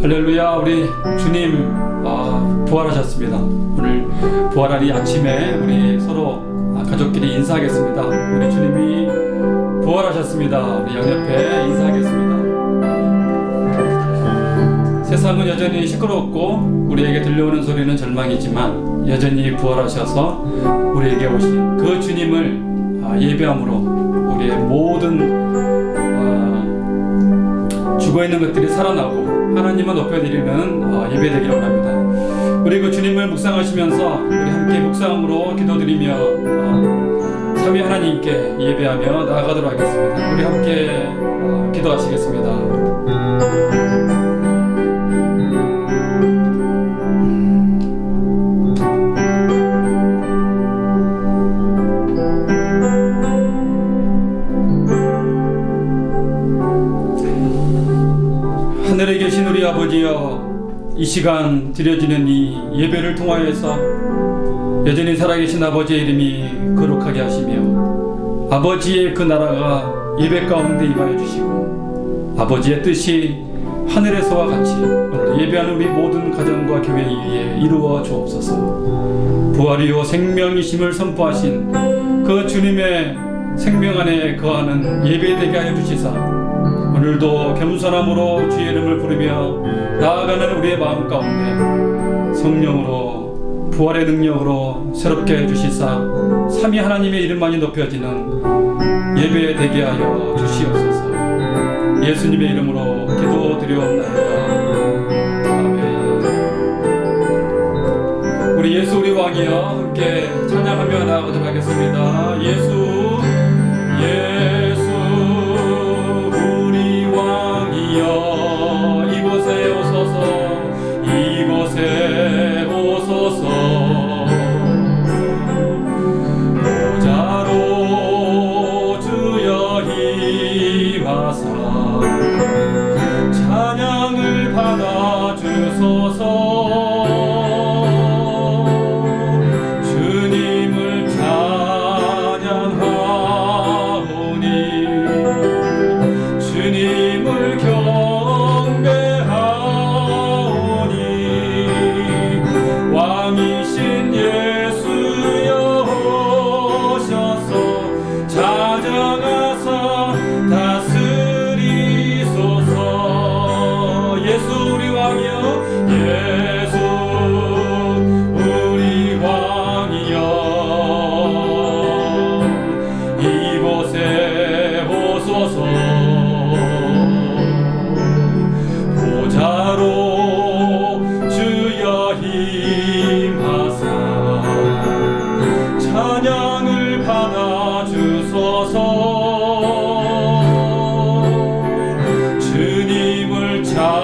할렐루야. 우리 주님 부활하셨습니다. 오늘 부활한 이 아침에 우리 서로 가족끼리 인사하겠습니다. 우리 주님이 부활하셨습니다. 우리 양옆에 인사하겠습니다. 세상은 여전히 시끄럽고 우리에게 들려오는 소리는 절망이지만 여전히 부활하셔서 우리에게 오신 그 주님을 예배함으로 우리의 모든 죽어있는 것들이 살아나고 하나님을 높여드리는 예배되기를 원합니다. 우리 그 주님을 묵상하시면서 우리 함께 묵상으로 기도드리며 삼위 하나님께 예배하며 나아가도록 하겠습니다. 우리 함께 기도하시겠습니다. 하늘에 계신 우리 아버지여, 이 시간 드려지는 이 예배를 통하여서 여전히 살아계신 아버지의 이름이 거룩하게 하시며 아버지의 그 나라가 예배 가운데 임하여 주시고 아버지의 뜻이 하늘에서와 같이 오늘 예배하는 우리 모든 가정과 교회 위에 이루어 주옵소서. 부활이요 생명이심을 선포하신 그 주님의 생명 안에 거하는 예배되게 하여 주시사 오늘도 겸손함으로 주의 이름을 부르며 나아가는 우리의 마음 가운데 성령으로 부활의 능력으로 새롭게 해주시사 삼위 하나님의 이름만이 높여지는 예배 되게 하여 주시옵소서. 예수님의 이름으로 기도드리옵나이다. 아멘. 우리 예수 우리 왕이여 함께 찬양하며 나아가도록 하겠습니다. 예수 이곳에 오소서. 보좌로 주여 임하사 찬양을 받아 주소서. 주님을 찬양하오니 주님을 왕이신 예수여 오셔서 찾아가사 다스리소서. 예수 우리 왕이여, 예수 우리 왕이여 이곳에 오소서. 보좌로 찬양을 받아 주소서. 주님을 찬양하오니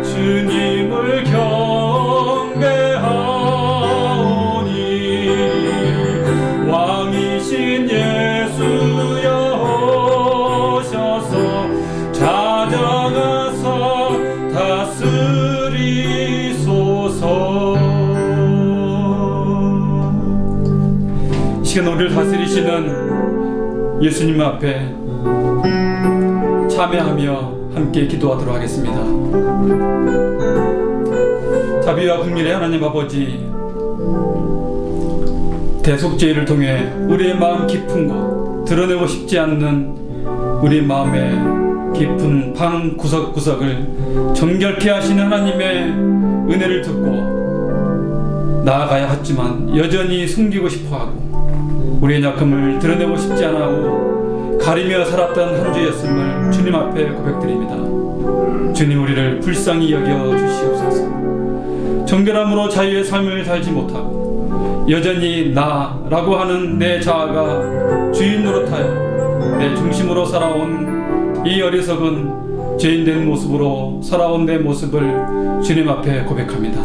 주님을 경배하오니 왕이신 예수여 오셔서 찾아가사 다스리소서. 이 시간 우리를 다스리시는 예수님 앞에 참여하며 함께 기도하도록 하겠습니다. 자비와 긍휼의 하나님 아버지, 대속죄를 통해 우리의 마음 깊은 곳, 드러내고 싶지 않는 우리 마음의 깊은 방 구석구석을 정결케 하시는 하나님의 은혜를 듣고 나아가야 하지만 여전히 숨기고 싶어하고 우리의 약함을 드러내고 싶지 않아하고 가리며 살았던 한 주였음을 주님 앞에 고백드립니다. 주님, 우리를 불쌍히 여겨 주시옵소서. 정결함으로 자유의 삶을 살지 못하고 여전히 나라고 하는 내 자아가 주인 노릇하여 내 중심으로 살아온 이 어리석은 죄인된 모습으로 살아온 내 모습을 주님 앞에 고백합니다.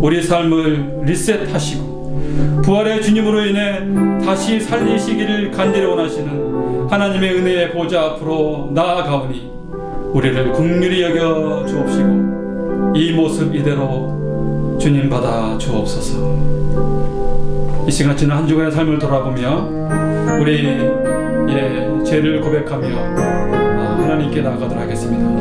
우리 삶을 리셋하시고 부활의 주님으로 인해 다시 살리시기를 간절히 원하시는 하나님의 은혜의 보좌 앞으로 나아가오니 우리를 긍휼히 여겨 주옵시고 이 모습 이대로 주님 받아 주옵소서. 이 시간 지난 한 주간의 삶을 돌아보며 우리의 죄를 고백하며 하나님께 나아가도록 하겠습니다.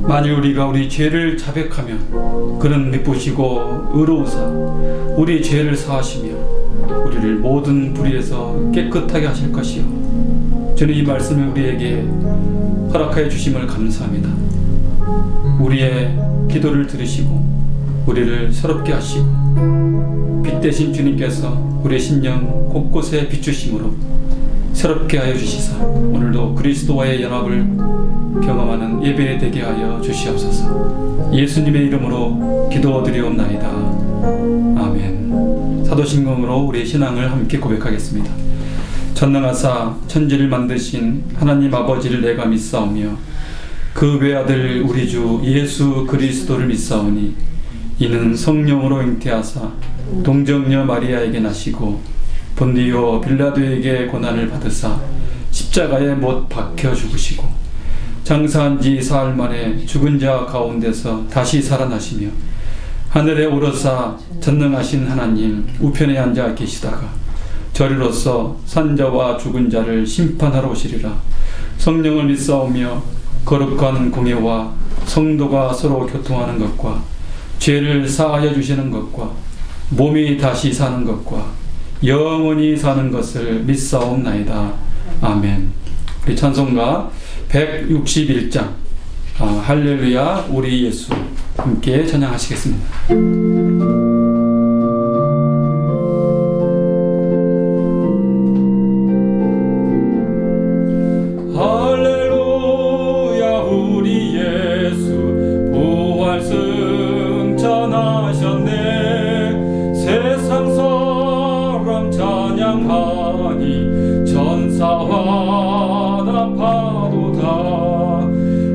만일 우리가 우리 죄를 자백하면 그는 미쁘시고 의로우사 우리 죄를 사하시며 우리를 모든 불의에서 깨끗하게 하실 것이요. 저는 이 말씀을 우리에게 허락하여 주심을 감사합니다. 우리의 기도를 들으시고 우리를 새롭게 하시고 빛 대신 주님께서 우리의 심령 곳곳에 비추심으로 새롭게 하여 주시사 오늘도 그리스도와의 연합을 경험하는 예배 되게 하여 주시옵소서. 예수님의 이름으로 기도드리옵나이다. 아멘. 사도신경으로 우리의 신앙을 함께 고백하겠습니다. 전능하사 천지를 만드신 하나님 아버지를 내가 믿사오며 그 외아들 우리 주 예수 그리스도를 믿사오니 이는 성령으로 잉태하사 동정녀 마리아에게 나시고 본디오 빌라도에게 고난을 받으사 십자가에 못 박혀 죽으시고 장사한 지 사흘 만에 죽은 자 가운데서 다시 살아나시며 하늘에 오르사 전능하신 하나님 우편에 앉아 계시다가 저리로서 산자와 죽은 자를 심판하러 오시리라. 성령을 믿사오며 거룩한 공예와 성도가 서로 교통하는 것과 죄를 사하여 주시는 것과 몸이 다시 사는 것과 영원히 사는 것을 믿사옵나이다. 아멘. 우리 찬송가 161장 할렐루야 우리 예수 함께 찬양하시겠습니다. 할렐루야 우리 예수 부활 승천하셨네. 세상 사람 찬양하니 천사와 나파도다.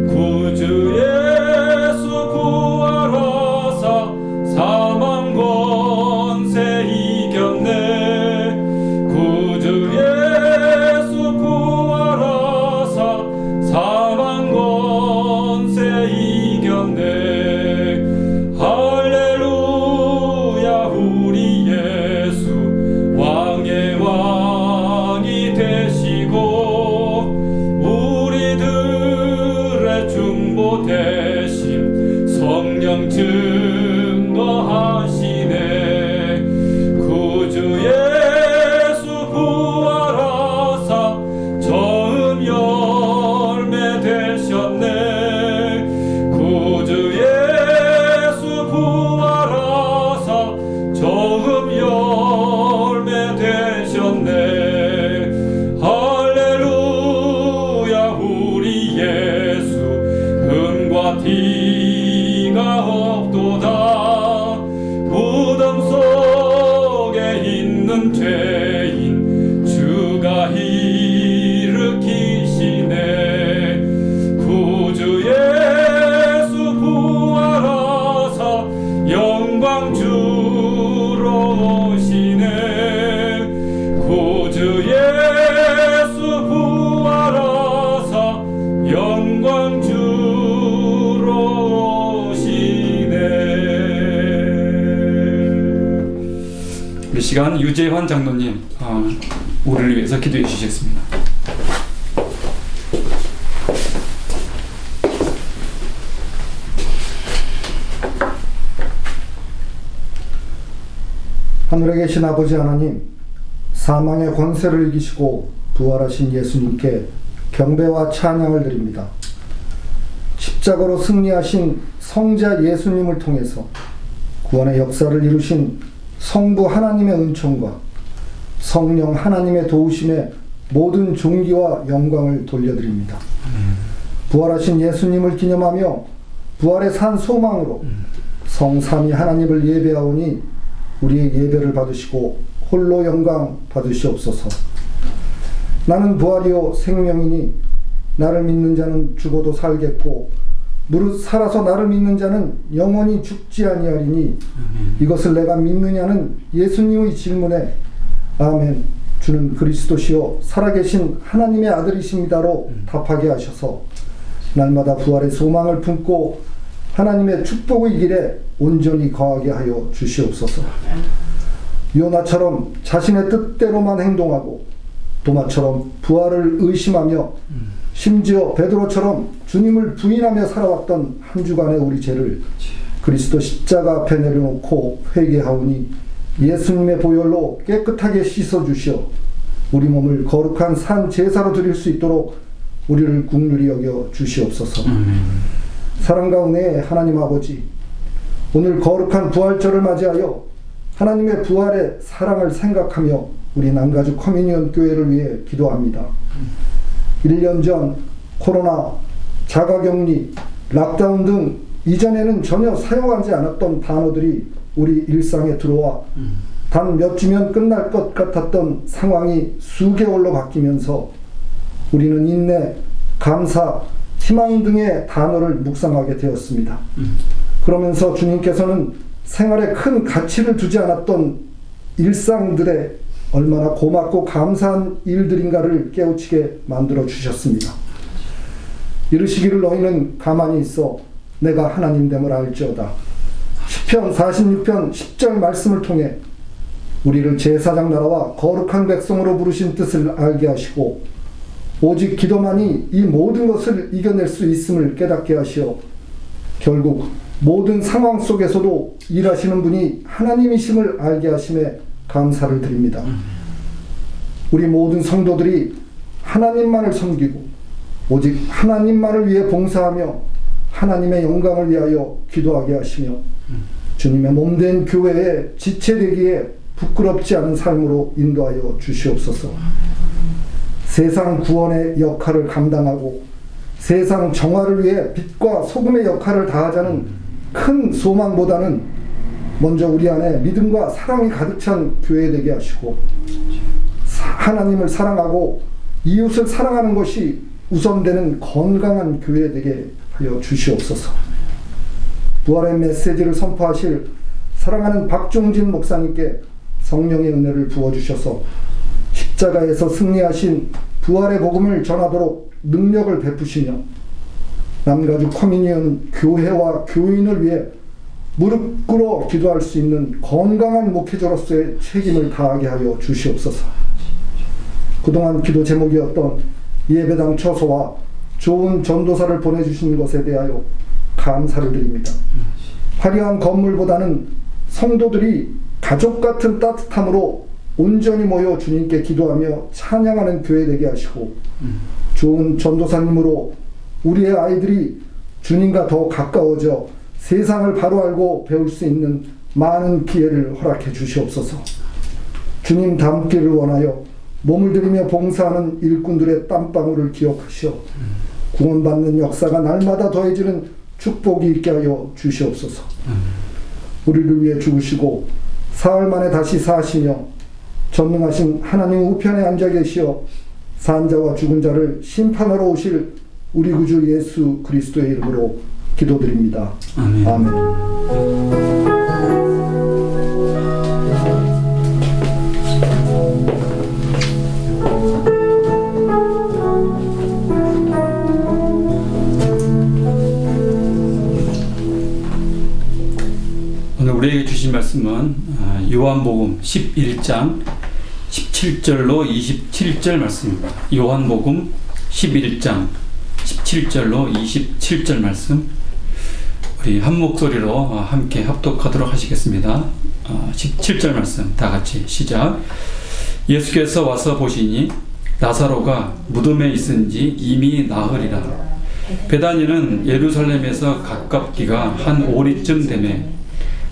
구주 예수 구하라사 사망 권세 이겼네. 구주 예수 구하라사 사망 권세 이겼네. 할렐루야 우리 예수 왕의 왕이 되시고 우리들의 중보 대신 성령 증거하시네. 구주 예수 구하라사 처음 열매 되셨네. 구주 예수 구하라사 처음 열매 되셨네. 할렐루야 우리 예수 흠과 티가 없도다. 무덤 속에 있는 죄인 주가 일으키시네. 구주 예수 구하라사 영광 주러 오시네. 구주 예수 구하라사 영광 주러 오시네. 이 시간 유재환 장로님 우리를 위해서 기도해 주시겠습니다. 하늘에 계신 아버지 하나님, 사망의 권세를 이기시고 부활하신 예수님께 경배와 찬양을 드립니다. 십자가로 승리하신 성자 예수님을 통해서 구원의 역사를 이루신 성부 하나님의 은총과 성령 하나님의 도우심에 모든 존귀와 영광을 돌려드립니다. 부활하신 예수님을 기념하며 부활의 산 소망으로 성삼위 하나님을 예배하오니 우리의 예배를 받으시고 홀로 영광 받으시옵소서. 나는 부활이요 생명이니 나를 믿는 자는 죽어도 살겠고 무릇 살아서 나를 믿는 자는 영원히 죽지 아니하리니 이것을 내가 믿느냐는 예수님의 질문에 아멘, 주는 그리스도시요 살아계신 하나님의 아들이십니다로 답하게 하셔서 날마다 부활의 소망을 품고 하나님의 축복의 길에 온전히 거하게 하여 주시옵소서. 요나처럼 자신의 뜻대로만 행동하고 도마처럼 부활을 의심하며 심지어 베드로처럼 주님을 부인하며 살아왔던 한 주간의 우리 죄를 그리스도 십자가 앞에 내려놓고 회개하오니 예수님의 보혈로 깨끗하게 씻어주시어 우리 몸을 거룩한 산 제사로 드릴 수 있도록 우리를 긍휼히 여겨 주시옵소서. 사랑 가운데 하나님 아버지, 오늘 거룩한 부활절을 맞이하여 하나님의 부활의 사랑을 생각하며 우리 남가주 커뮤니언 교회를 위해 기도합니다. 1년 전 코로나, 자가격리, 락다운 등 이전에는 전혀 사용하지 않았던 단어들이 우리 일상에 들어와 단 몇 주면 끝날 것 같았던 상황이 수개월로 바뀌면서 우리는 인내, 감사, 희망 등의 단어를 묵상하게 되었습니다. 그러면서 주님께서는 생활에 큰 가치를 두지 않았던 일상들에 얼마나 고맙고 감사한 일들인가를 깨우치게 만들어 주셨습니다. 이르시기를 너희는 가만히 있어 내가 하나님됨을 알지어다. 시편 46편 10절 말씀을 통해 우리를 제사장 나라와 거룩한 백성으로 부르신 뜻을 알게 하시고 오직 기도만이 이 모든 것을 이겨낼 수 있음을 깨닫게 하시어 결국 모든 상황 속에서도 일하시는 분이 하나님이심을 알게 하심에 감사를 드립니다. 우리 모든 성도들이 하나님만을 섬기고 오직 하나님만을 위해 봉사하며 하나님의 영광을 위하여 기도하게 하시며 주님의 몸된 교회에 지체되기에 부끄럽지 않은 삶으로 인도하여 주시옵소서. 세상 구원의 역할을 감당하고 세상 정화를 위해 빛과 소금의 역할을 다하자는 큰 소망보다는 먼저 우리 안에 믿음과 사랑이 가득 찬 교회 되게 하시고 하나님을 사랑하고 이웃을 사랑하는 것이 우선되는 건강한 교회 되게 하여 주시옵소서. 부활의 메시지를 선포하실 사랑하는 박종진 목사님께 성령의 은혜를 부어주셔서 십자가에서 승리하신 부활의 복음을 전하도록 능력을 베푸시며 남가주 커뮤니언 교회와 교인을 위해 무릎 꿇어 기도할 수 있는 건강한 목회자로서의 책임을 다하게 하여 주시옵소서. 그동안 기도 제목이었던 예배당 처소와 좋은 전도사를 보내주신 것에 대하여 감사를 드립니다. 화려한 건물보다는 성도들이 가족 같은 따뜻함으로 온전히 모여 주님께 기도하며 찬양하는 교회 되게 하시고 좋은 전도사님으로 우리의 아이들이 주님과 더 가까워져 세상을 바로 알고 배울 수 있는 많은 기회를 허락해 주시옵소서. 주님 닮기를 원하여 몸을 들이며 봉사하는 일꾼들의 땀방울을 기억하시어 구원받는 역사가 날마다 더해지는 축복이 있게 하여 주시옵소서. 우리를 위해 죽으시고 사흘 만에 다시 사시며 전능하신 하나님 우편에 앉아 계시어 산자와 죽은 자를 심판하러 오실 우리 구주 예수 그리스도의 이름으로 기도드립니다. 아멘. 아멘. 오늘 우리에게 주신 말씀은 요한복음 11장 17절로 27절 말씀입니다. 요한복음 11장 17절로 27절 말씀, 우리 한 목소리로 함께 합독하도록 하시겠습니다. 17절 말씀 다 같이 시작. 예수께서 와서 보시니 나사로가 무덤에 있은지 이미 나흘이라. 베다니는 예루살렘에서 가깝기가 한 오리쯤 되매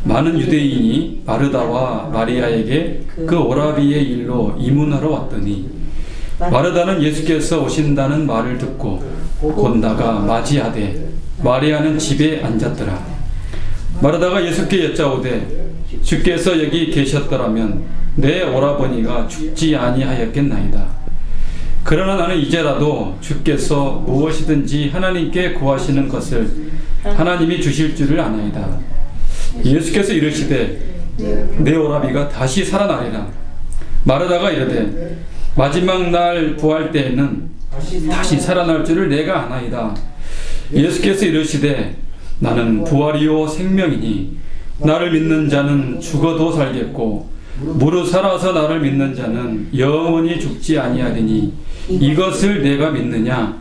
많은 유대인이 마르다와 마리아에게 그 오라비의 일로 이문하러 왔더니 마르다는 예수께서 오신다는 말을 듣고 곧 나가 맞이하되 마리아는 집에 앉았더라. 마르다가 예수께 여짜오되 주께서 여기 계셨더라면 내 오라버니가 죽지 아니하였겠나이다. 그러나 나는 이제라도 주께서 무엇이든지 하나님께 구하시는 것을 하나님이 주실 줄을 아나이다. 예수께서 이르시되 내 오라비가 다시 살아나리라. 마르다가 이르되 마지막 날 부활 때에는 다시 살아날 줄을 내가 아나이다. 예수께서 이르시되 나는 부활이요 생명이니 나를 믿는 자는 죽어도 살겠고 무릇 살아서 나를 믿는 자는 영원히 죽지 아니하리니 이것을 내가 믿느냐.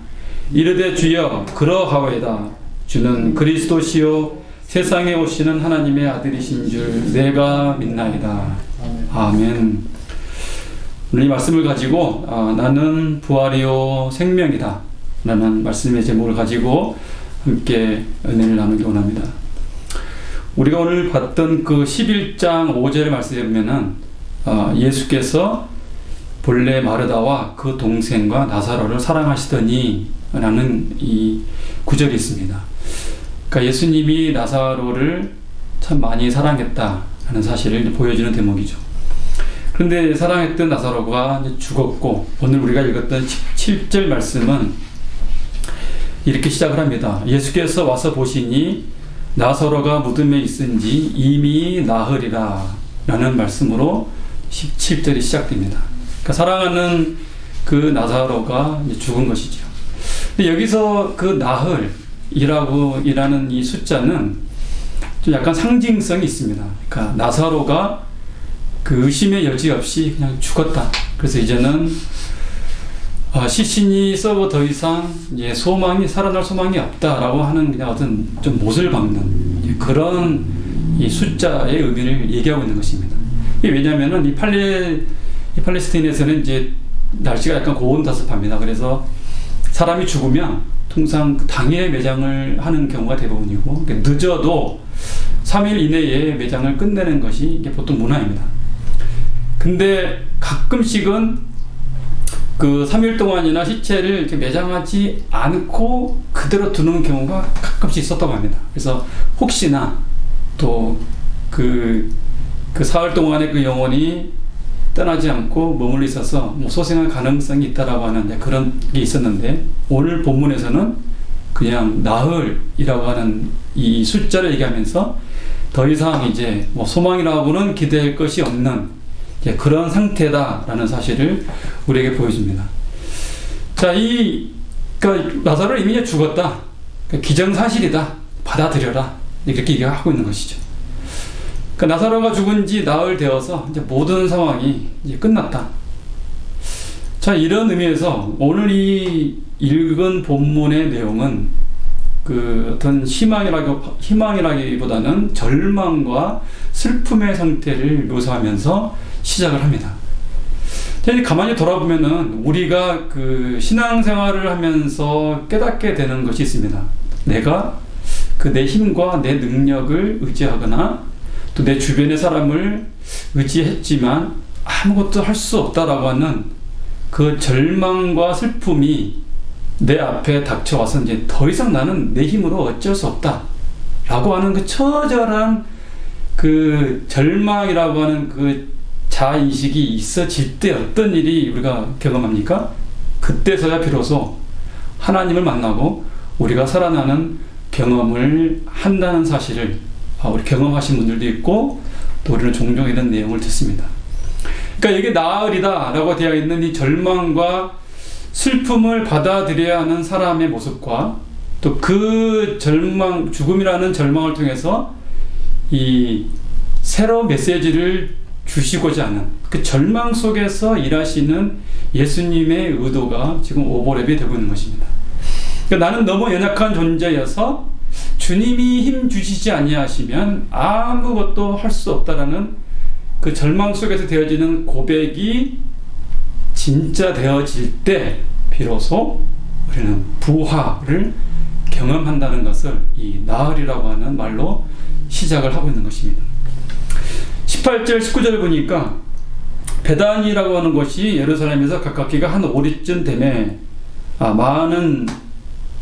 이르되 주여 그러하오이다. 주는 그리스도시요 세상에 오시는 하나님의 아들이신 줄 내가 믿나이다. 아멘. 오늘 이 말씀을 가지고 나는 부활이요 생명이다 라는 말씀의 제목을 가지고 함께 은혜를 나누기 원합니다. 우리가 오늘 봤던 그 11장 5절의 말씀에 보면은 예수께서 본래 마르다와 그 동생과 나사로를 사랑하시더니 라는 이 구절이 있습니다. 그러니까 예수님이 나사로를 참 많이 사랑했다라는 사실을 보여주는 대목이죠. 그런데 사랑했던 나사로가 이제 죽었고 오늘 우리가 읽었던 17절 말씀은 이렇게 시작을 합니다. 예수께서 와서 보시니 나사로가 무덤에 있은지 이미 나흘이라 라는 말씀으로 17절이 시작됩니다. 그러니까 사랑하는 그 나사로가 죽은 것이죠. 근데 여기서 그 나흘이라는 이 숫자는 좀 약간 상징성이 있습니다. 그러니까 나사로가 그 의심의 여지 없이 그냥 죽었다. 그래서 이제는 시신이 썩어 더 이상 살아날 소망이 없다라고 하는 그냥 어떤 좀 못을 박는 그런 이 숫자의 의미를 얘기하고 있는 것입니다. 이게 왜냐하면은 이 팔레스타인에서는 이제 날씨가 약간 고온다습합니다. 그래서 사람이 죽으면 통상 당일에 매장을 하는 경우가 대부분이고 늦어도 3일 이내에 매장을 끝내는 것이 이게 보통 문화입니다. 근데 가끔씩은 그 3일 동안이나 시체를 이렇게 매장하지 않고 그대로 두는 경우가 가끔씩 있었다고 합니다. 그래서 혹시나 또 그 사흘 동안의 그 영혼이 떠나지 않고 머물러 있어서 소생할 가능성이 있다라고 하는 그런 게 있었는데 오늘 본문에서는 그냥 나흘이라고 하는 이 숫자를 얘기하면서 더 이상 이제 소망이라고는 기대할 것이 없는 그런 상태다라는 사실을 우리에게 보여줍니다. 자, 그러니까 나사로는 이미 죽었다. 그러니까 기정사실이다. 받아들여라. 이렇게 얘기하고 있는 것이죠. 그러니까 나사로가 죽은 지 나흘 되어서 이제 모든 상황이 이제 끝났다. 자, 이런 의미에서 오늘 이 읽은 본문의 내용은 그 어떤 희망이라기보다는 절망과 슬픔의 상태를 묘사하면서 시작을 합니다. 이제 가만히 돌아보면은 우리가 그 신앙생활을 하면서 깨닫게 되는 것이 있습니다. 내가 그 내 힘과 내 능력을 의지하거나 또 내 주변의 사람을 의지했지만 아무것도 할 수 없다라고 하는 그 절망과 슬픔이 내 앞에 닥쳐와서 이제 더 이상 나는 내 힘으로 어쩔 수 없다 라고 하는 그 처절한 그 절망이라고 하는 그 자아인식이 있어질 때 어떤 일이 우리가 경험합니까? 그때서야 비로소 하나님을 만나고 우리가 살아나는 경험을 한다는 사실을 우리 경험하신 분들도 있고 또 우리는 종종 이런 내용을 듣습니다. 그러니까 이게 나흘이다 라고 되어 있는 이 절망과 슬픔을 받아들여야 하는 사람의 모습과 또 그 죽음이라는 절망을 통해서 이 새로운 메시지를 주시고자 하는 그 절망 속에서 일하시는 예수님의 의도가 지금 오버랩이 되고 있는 것입니다. 그러니까 나는 너무 연약한 존재여서 주님이 힘 주시지 아니하시면 아무것도 할 수 없다라는 그 절망 속에서 되어지는 고백이 진짜 되어질 때 비로소 우리는 부활을 경험한다는 것을 이 나흘이라고 하는 말로 시작을 하고 있는 것입니다. 18절 19절 보니까 베다니라고 하는 곳이 예루살렘에서 가깝기가 한 5리쯤 되매 많은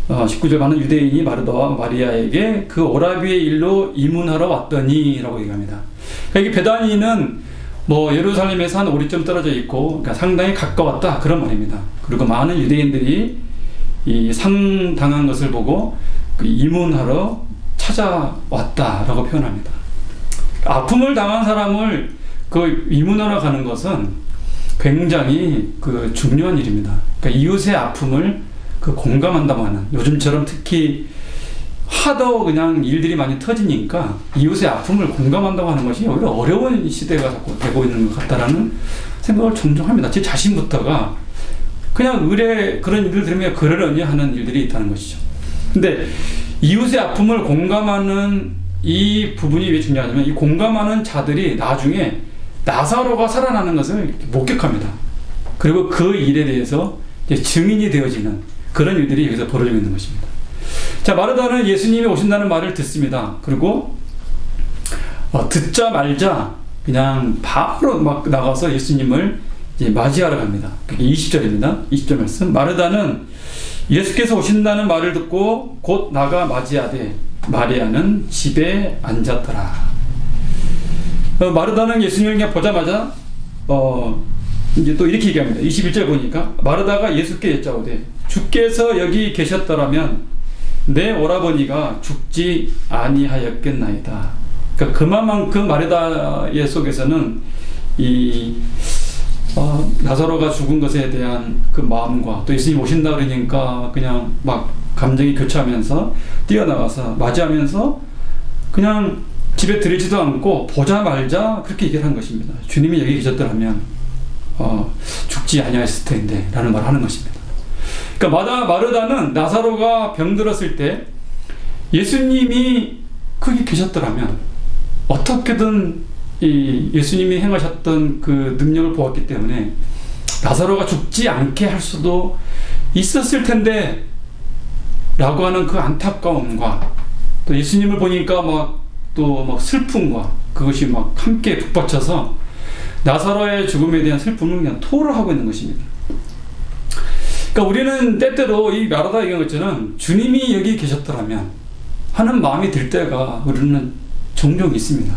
19절 많은 유대인이 마르다와 마리아에게 그 오라비의 일로 이문하러 왔더니 라고 얘기합니다. 그러니까 이게 베다니는 뭐 예루살렘에서 한 5리쯤 떨어져 있고 그러니까 상당히 가까웠다 그런 말입니다. 그리고 많은 유대인들이 이 상당한 것을 보고 그 이문하러 찾아왔다라고 표현합니다. 아픔을 당한 사람을 그 이문하러 가는 것은 굉장히 그 중요한 일입니다. 그러니까 이웃의 아픔을 그 공감한다고 하는, 요즘처럼 특히 하도 그냥 일들이 많이 터지니까 이웃의 아픔을 공감한다고 하는 것이 오히려 어려운 시대가 자꾸 되고 있는 것 같다라는 생각을 종종 합니다. 제 자신부터가 그냥 의뢰 그런 일을 들으면 그러려니 하는 일들이 있다는 것이죠. 근데 이웃의 아픔을 공감하는 이 부분이 왜 중요하냐면 이 공감하는 자들이 나중에 나사로가 살아나는 것을 목격합니다. 그리고 그 일에 대해서 이제 증인이 되어지는 그런 일들이 여기서 벌어지고 있는 것입니다. 자, 마르다는 예수님이 오신다는 말을 듣습니다. 그리고 듣자 말자 그냥 바로 막 나가서 예수님을 이제 맞이하러 갑니다. 그게 20절입니다. 20절 말씀. 마르다는 예수께서 오신다는 말을 듣고 곧 나가 맞이하되 마리아는 집에 앉았더라. 마르다는 예수님을 그냥 보자마자 이제 또 이렇게 얘기합니다. 21절 보니까 마르다가 예수께 여짜오되 주께서 여기 계셨더라면 내 오라버니가 죽지 아니하였겠나이다. 그러니까 그만큼 마르다의 속에서는 이 나사로가 죽은 것에 대한 그 마음과 또 예수님 오신다 그러니까 그냥 막 감정이 교차하면서 뛰어나가서 맞이하면서 그냥 집에 들이지도 않고 보자 말자 그렇게 얘기를 한 것입니다. 주님이 여기 계셨더라면 죽지 아니하였을 텐데 라는 말을 하는 것입니다. 그러니까 마르다는 나사로가 병들었을 때 예수님이 거기 계셨더라면 어떻게든 이 예수님이 행하셨던 그 능력을 보았기 때문에 나사로가 죽지 않게 할 수도 있었을 텐데 라고 하는 그 안타까움과 또 예수님을 보니까 또 막 슬픔과 그것이 막 함께 북받쳐서 나사로의 죽음에 대한 슬픔을 그냥 토를 하고 있는 것입니다. 그러니까 우리는 때때로 이 마르다가 얘기한 것처럼 주님이 여기 계셨더라면 하는 마음이 들 때가 우리는 종종 있습니다.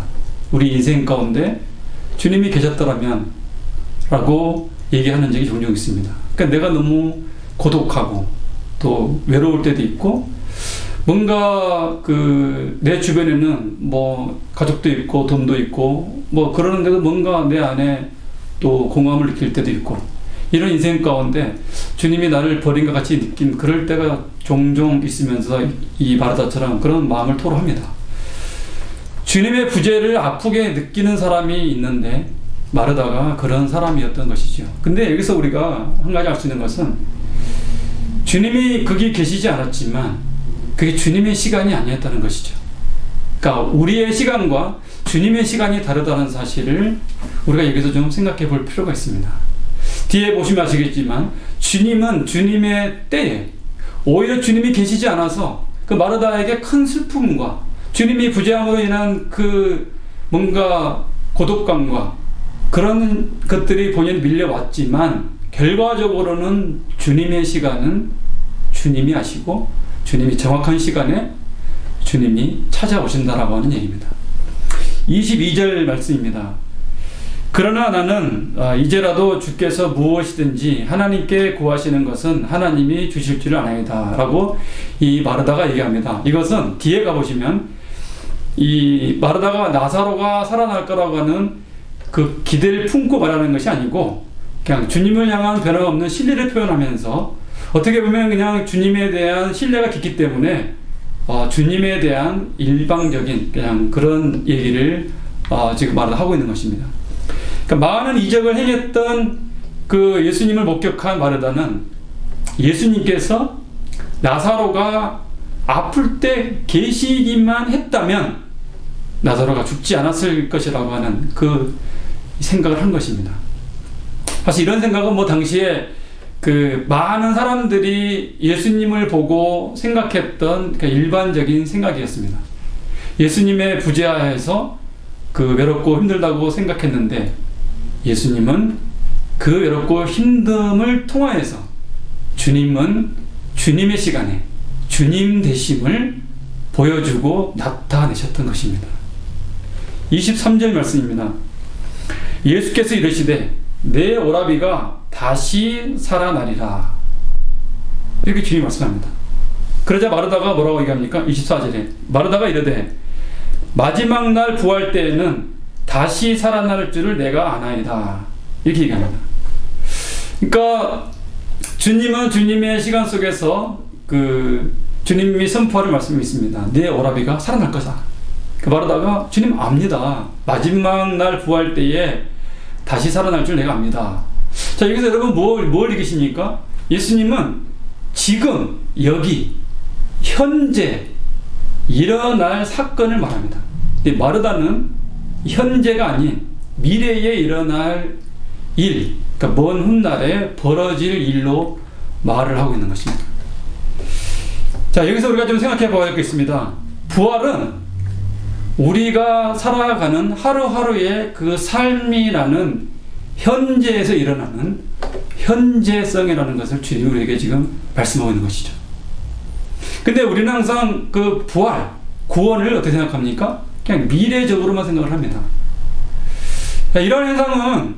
우리 인생 가운데 주님이 계셨더라면 라고 얘기하는 적이 종종 있습니다. 그러니까 내가 너무 고독하고 또 외로울 때도 있고 뭔가 내 주변에는 뭐 가족도 있고 돈도 있고 뭐 그러는데도 뭔가 내 안에 또 공허함을 느낄 때도 있고 이런 인생 가운데 주님이 나를 버린 것 같이 느낀 그럴 때가 종종 있으면서 이 마르다처럼 그런 마음을 토로합니다. 주님의 부재를 아프게 느끼는 사람이 있는데 마르다가 그런 사람이었던 것이죠. 근데 여기서 우리가 한 가지 알 수 있는 것은 주님이 거기 계시지 않았지만 그게 주님의 시간이 아니었다는 것이죠. 그러니까 우리의 시간과 주님의 시간이 다르다는 사실을 우리가 여기서 좀 생각해 볼 필요가 있습니다. 뒤에 보시면 아시겠지만 주님은 주님의 때에 오히려 주님이 계시지 않아서 그 마르다에게 큰 슬픔과 주님이 부재함으로 인한 그 뭔가 고독감과 그런 것들이 본인이 밀려왔지만 결과적으로는 주님의 시간은 주님이 아시고 주님이 정확한 시간에 주님이 찾아오신다라고 하는 얘기입니다. 22절 말씀입니다. 그러나 나는 이제라도 주께서 무엇이든지 하나님께 구하시는 것은 하나님이 주실 줄을 아나이다 라고 이 마르다가 얘기합니다. 이것은 뒤에 가보시면 이 마르다가 나사로가 살아날 거라고 하는 그 기대를 품고 말하는 것이 아니고 그냥 주님을 향한 변함없는 신뢰를 표현하면서 어떻게 보면 그냥 주님에 대한 신뢰가 깊기 때문에 주님에 대한 일방적인 그냥 그런 얘기를 지금 하고 있는 것입니다. 그러니까 많은 이적을 행했던 그 예수님을 목격한 마르다는 예수님께서 나사로가 아플 때 계시기만 했다면 나사로가 죽지 않았을 것이라고 하는 그 생각을 한 것입니다. 사실 이런 생각은 뭐 당시에 그 많은 사람들이 예수님을 보고 생각했던 그 일반적인 생각이었습니다. 예수님의 부재하에서 그 외롭고 힘들다고 생각했는데 예수님은 그 외롭고 힘듦을 통하여서 주님은 주님의 시간에 주님 되심을 보여주고 나타내셨던 것입니다. 23절 말씀입니다. 예수께서 이르시되 내 오라비가 다시 살아나리라. 이렇게 주님이 말씀합니다. 그러자 마르다가 뭐라고 얘기합니까? 24절에 마르다가 이르되 마지막 날 부활 때에는 다시 살아날 줄을 내가 아나이다. 이렇게 얘기합니다. 그러니까 주님은 주님의 시간 속에서 그 주님이 선포하는 말씀이 있습니다. 내 오라비가 살아날 거다. 그 마르다가 주님 압니다. 마지막 날 부활 때에 다시 살아날 줄 내가 압니다. 자, 여기서 여러분 뭘 얘기십니까? 예수님은 지금 여기 현재 일어날 사건을 말합니다. 근데 마르다는 현재가 아닌 미래에 일어날 일, 그러니까 먼 훗날에 벌어질 일로 말을 하고 있는 것입니다. 자, 여기서 우리가 좀 생각해 봐야겠습니다. 부활은 우리가 살아가는 하루하루의 그 삶이라는 현재에서 일어나는 현재성이라는 것을 주님이 우리에게 지금 말씀하고 있는 것이죠. 근데 우리는 항상 그 부활, 구원을 어떻게 생각합니까? 그냥 미래적으로만 생각을 합니다. 이런 현상은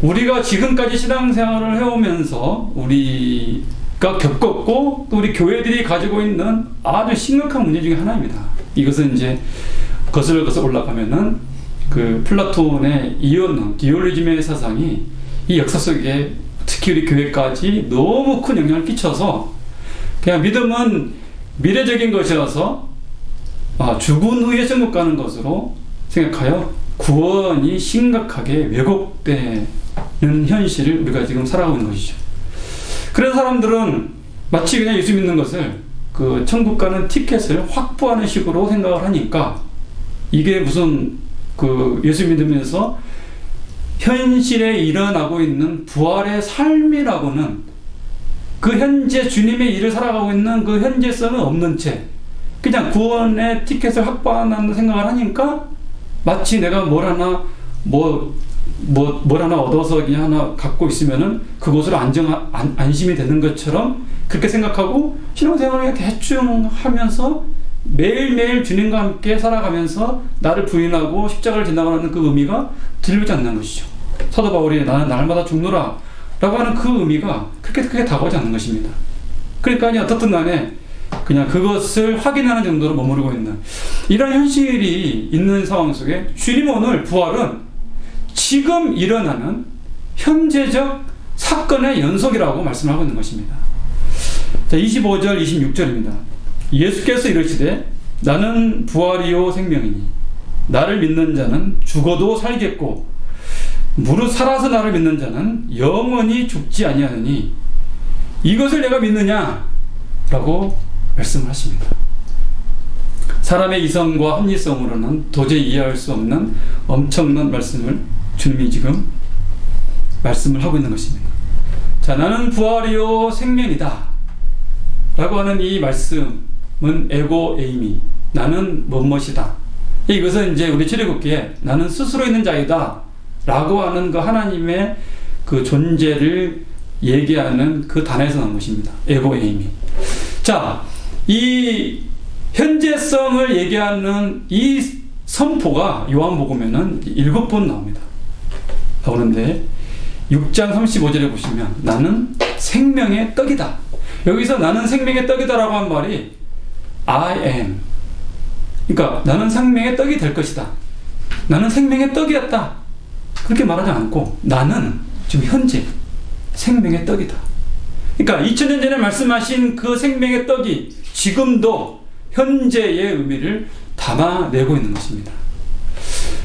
우리가 지금까지 신앙생활을 해오면서 우리가 겪었고 또 우리 교회들이 가지고 있는 아주 심각한 문제 중에 하나입니다. 이것은 이제 거슬러 올라가면은 그 플라톤의 이언론, 디올리즘의 사상이 이 역사 속에 특히 우리 교회까지 너무 큰 영향을 끼쳐서 그냥 믿음은 미래적인 것이라서 죽은 후에 천국 가는 것으로 생각하여 구원이 심각하게 왜곡되는 현실을 우리가 지금 살아가고 있는 것이죠. 그래서 사람들은 마치 그냥 예수 믿는 것을 그 천국 가는 티켓을 확보하는 식으로 생각을 하니까 이게 무슨 그 예수 믿으면서 현실에 일어나고 있는 부활의 삶이라고는 그 현재 주님의 일을 살아가고 있는 그 현재성은 없는 채 그냥 구원의 티켓을 확보한다는 생각을 하니까 마치 내가 뭘 하나 얻어서 그냥 하나 갖고 있으면은 그곳으로 안심이 되는 것처럼 그렇게 생각하고 신앙생활을 대충 하면서 매일매일 주님과 함께 살아가면서 나를 부인하고 십자가를 지나가는 그 의미가 들리지 않는 것이죠. 사도 바울이 나는 날마다 죽노라 라고 하는 그 의미가 그렇게 크게 다가오지 않는 것입니다. 그러니까 어떻든 간에 그냥 그것을 확인하는 정도로 머무르고 있는 이런 현실이 있는 상황 속에 주님 오늘 부활은 지금 일어나는 현재적 사건의 연속이라고 말씀하고 있는 것입니다. 자, 25절 26절입니다. 예수께서 이르시되 나는 부활이요 생명이니 나를 믿는 자는 죽어도 살겠고 무릇 살아서 나를 믿는 자는 영원히 죽지 아니하느니 이것을 내가 믿느냐? 라고 말씀을 하십니다. 사람의 이성과 합리성으로는 도저히 이해할 수 없는 엄청난 말씀을 주님이 지금 말씀을 하고 있는 것입니다. 자, 나는 부활이요 생명이다 라고 하는 이 말씀은 에고 에이미, 나는 무엇이다. 이것은 이제 우리 출애굽기에 나는 스스로 있는 자이다 라고 하는 그 하나님의 그 존재를 얘기하는 그 단어에서 나온 것입니다. 에고 에이미. 자, 이 현재성을 얘기하는 이 선포가 요한복음에는 7번 나옵니다. 나오는데 6장 35절에 보시면 나는 생명의 떡이다. 여기서 나는 생명의 떡이다 라고 한 말이 I am, 그러니까 나는 생명의 떡이 될 것이다, 나는 생명의 떡이었다, 그렇게 말하지 않고 나는 지금 현재 생명의 떡이다. 그러니까 2000년 전에 말씀하신 그 생명의 떡이 지금도 현재의 의미를 담아내고 있는 것입니다.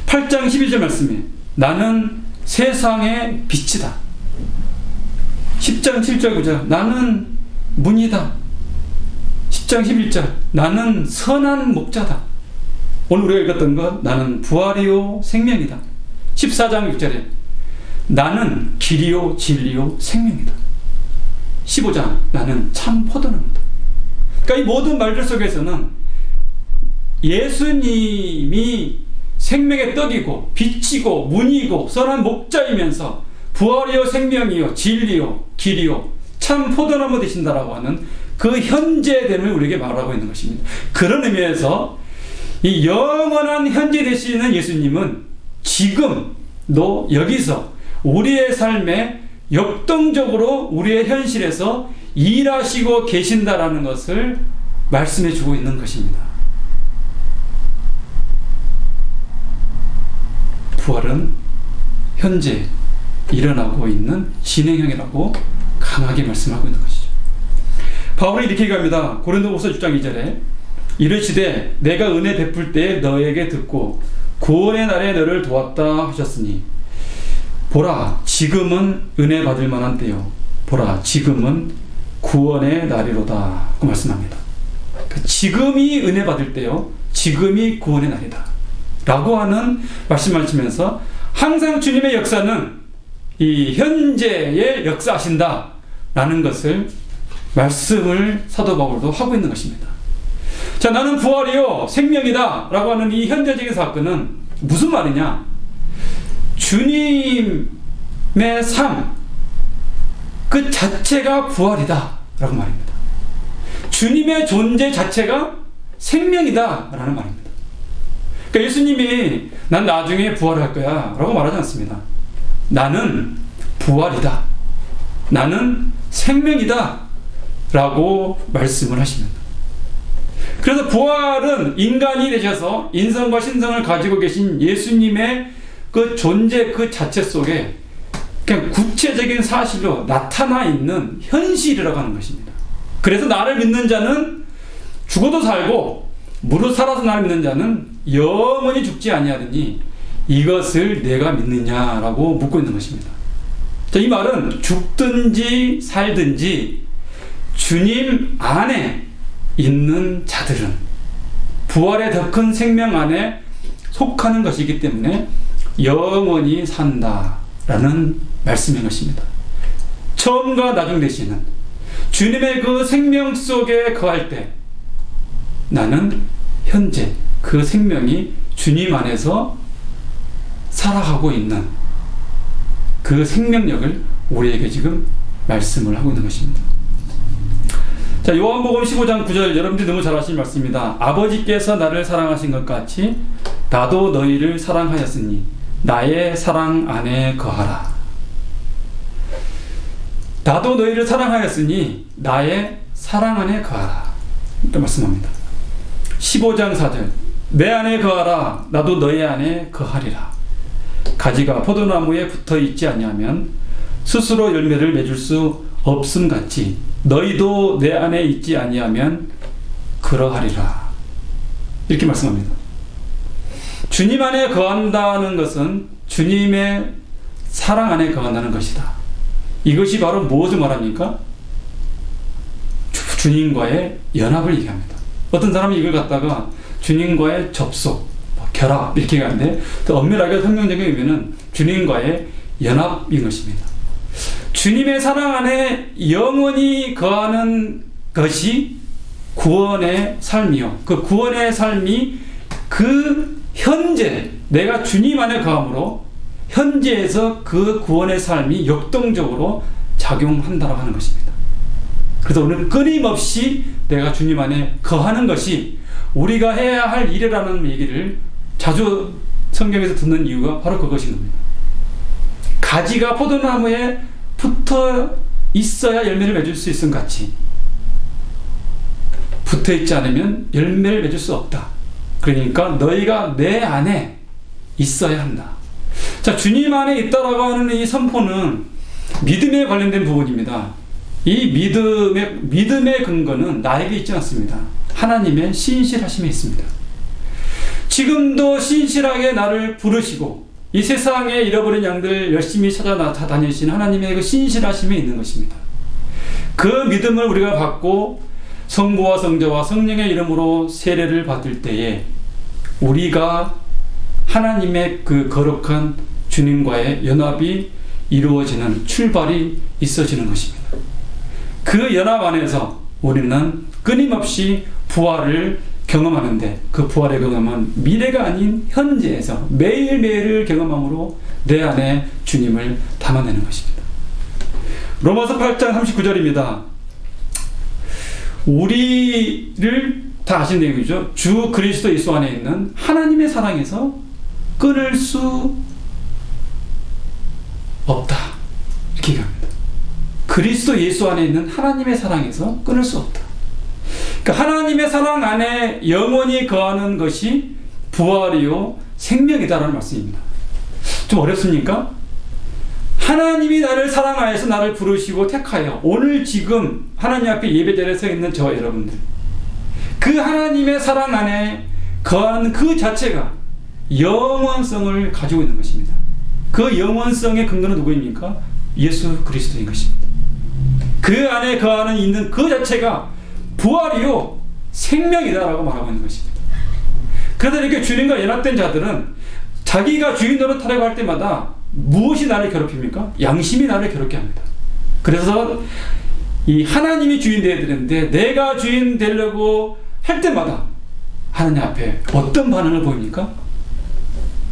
8장 12절 말씀에 나는 세상의 빛이다. 10장 7절 9절 나는 문이다. 10장 11절 나는 선한 목자다. 오늘 우리가 읽었던 것 나는 부활이요 생명이다. 14장 6절에 나는 길이요 진리요 생명이다. 15장 나는 참 포도나무다. 그러니까 이 모든 말들 속에서는 예수님이 생명의 떡이고 빛이고 문이고 선한 목자이면서 부활이요 생명이요 진리요 길이요 참 포도나무 되신다라고 하는 그 현재됨을 우리에게 말하고 있는 것입니다. 그런 의미에서 이 영원한 현재 되시는 예수님은 지금도 여기서 우리의 삶에 역동적으로 우리의 현실에서 일하시고 계신다라는 것을 말씀해 주고 있는 것입니다. 부활은 현재 일어나고 있는 진행형이라고 강하게 말씀하고 있는 것이죠. 바울은 이렇게 얘기합니다. 고린도후서 6장 2절에 이르시되 내가 은혜 베풀 때에 너에게 듣고 구원의 날에 너를 도왔다 하셨으니 보라 지금은 은혜 받을 만한 때요 보라 지금은 구원의 날이로다 그 말씀합니다. 지금이 은혜 받을 때요 지금이 구원의 날이다 라고 하는 말씀하시면서 항상 주님의 역사는 이 현재에 역사하신다 라는 것을 말씀을 사도 바울도 하고 있는 것입니다. 자, 나는 부활이요 생명이다 라고 하는 이 현재적인 사건은 무슨 말이냐? 주님의 삶 그 자체가 부활이다 라고 말입니다. 주님의 존재 자체가 생명이다 라는 말입니다. 그러니까 예수님이 난 나중에 부활할 거야 라고 말하지 않습니다. 나는 부활이다. 나는 생명이다 라고 말씀을 하십니다. 그래서 부활은 인간이 되셔서 인성과 신성을 가지고 계신 예수님의 그 존재 그 자체 속에 그냥 구체적인 사실로 나타나 있는 현실이라고 하는 것입니다. 그래서 나를 믿는 자는 죽어도 살고 무릇 살아서 나를 믿는 자는 영원히 죽지 아니하리니 이것을 내가 믿느냐라고 묻고 있는 것입니다. 자, 이 말은 죽든지 살든지 주님 안에 있는 자들은 부활의 더 큰 생명 안에 속하는 것이기 때문에 영원히 산다라는 말씀인 것입니다. 처음과 나중 되시는 주님의 그 생명 속에 거할 때 나는 현재 그 생명이 주님 안에서 살아가고 있는 그 생명력을 우리에게 지금 말씀을 하고 있는 것입니다. 자, 요한복음 15장 9절 여러분들이 너무 잘 아시는 말씀입니다. 아버지께서 나를 사랑하신 것 같이 나도 너희를 사랑하였으니 나의 사랑 안에 거하라. 나도 너희를 사랑하였으니 나의 사랑 안에 거하라. 이렇게 말씀합니다. 15장 4절 내 안에 거하라 나도 너희 안에 거하리라. 가지가 포도나무에 붙어 있지 아니하면 스스로 열매를 맺을 수 없음 같이 너희도 내 안에 있지 아니하면 그러하리라. 이렇게 말씀합니다. 주님 안에 거한다는 것은 주님의 사랑 안에 거한다는 것이다. 이것이 바로 무엇을 말합니까? 주님과의 연합을 얘기합니다. 어떤 사람이 이걸 갖다가 주님과의 접속, 결합 이렇게 얘기하는데 더 엄밀하게 성경적인 의미는 주님과의 연합인 것입니다. 주님의 사랑 안에 영원히 거하는 것이 구원의 삶이요. 그 구원의 삶이 그 현재 내가 주님 안에 거함으로 현재에서 그 구원의 삶이 역동적으로 작용한다고 하는 것입니다. 그래서 오늘 끊임없이 내가 주님 안에 거하는 것이 우리가 해야 할 일이라는 얘기를 자주 성경에서 듣는 이유가 바로 그것인 겁니다. 가지가 포도나무에 붙어 있어야 열매를 맺을 수 있음 같이 붙어 있지 않으면 열매를 맺을 수 없다. 그러니까 너희가 내 안에 있어야 한다. 자, 주님 안에 있다라고 하는 이 선포는 믿음에 관련된 부분입니다. 이 믿음의 근거는 나에게 있지 않습니다. 하나님의 신실하심에 있습니다. 지금도 신실하게 나를 부르시고 이 세상에 잃어버린 양들 열심히 찾아다니신 하나님의 그 신실하심에 있는 것입니다. 그 믿음을 우리가 받고 성부와 성자와 성령의 이름으로 세례를 받을 때에 우리가 하나님의 그 거룩한 주님과의 연합이 이루어지는 출발이 있어지는 것입니다. 그 연합 안에서 우리는 끊임없이 부활을 경험하는데, 그 부활의 경험은 미래가 아닌 현재에서 매일매일을 경험함으로 내 안에 주님을 담아내는 것입니다. 로마서 8장 39절입니다. 우리를 다 아시는 내용이죠. 주 그리스도 예수 안에 있는 하나님의 사랑에서 끊을 수 없다, 이렇게 얘기합니다. 그리스도 예수 안에 있는 하나님의 사랑에서 끊을 수 없다. 그러니까 하나님의 사랑 안에 영원히 거하는 것이 부활이요 생명이다라는 말씀입니다. 좀 어렵습니까? 하나님이 나를 사랑하여서 나를 부르시고 택하여 오늘 지금 하나님 앞에 예배자리에 서 있는 저와 여러분들, 그 하나님의 사랑 안에 거하는 그 자체가 영원성을 가지고 있는 것입니다. 그 영원성의 근거는 누구입니까? 예수 그리스도인 것입니다. 그 안에 거하는 있는 그 자체가 부활이요 생명이다라고 말하고 있는 것입니다. 그래서 이렇게 주님과 연합된 자들은 자기가 주인 노릇하려고 할 때마다 무엇이 나를 괴롭힙니까? 양심이 나를 괴롭게 합니다. 그래서 이 하나님이 주인 되어야 되는데 내가 주인 되려고 할 때마다 하나님 앞에 어떤 반응을 보입니까?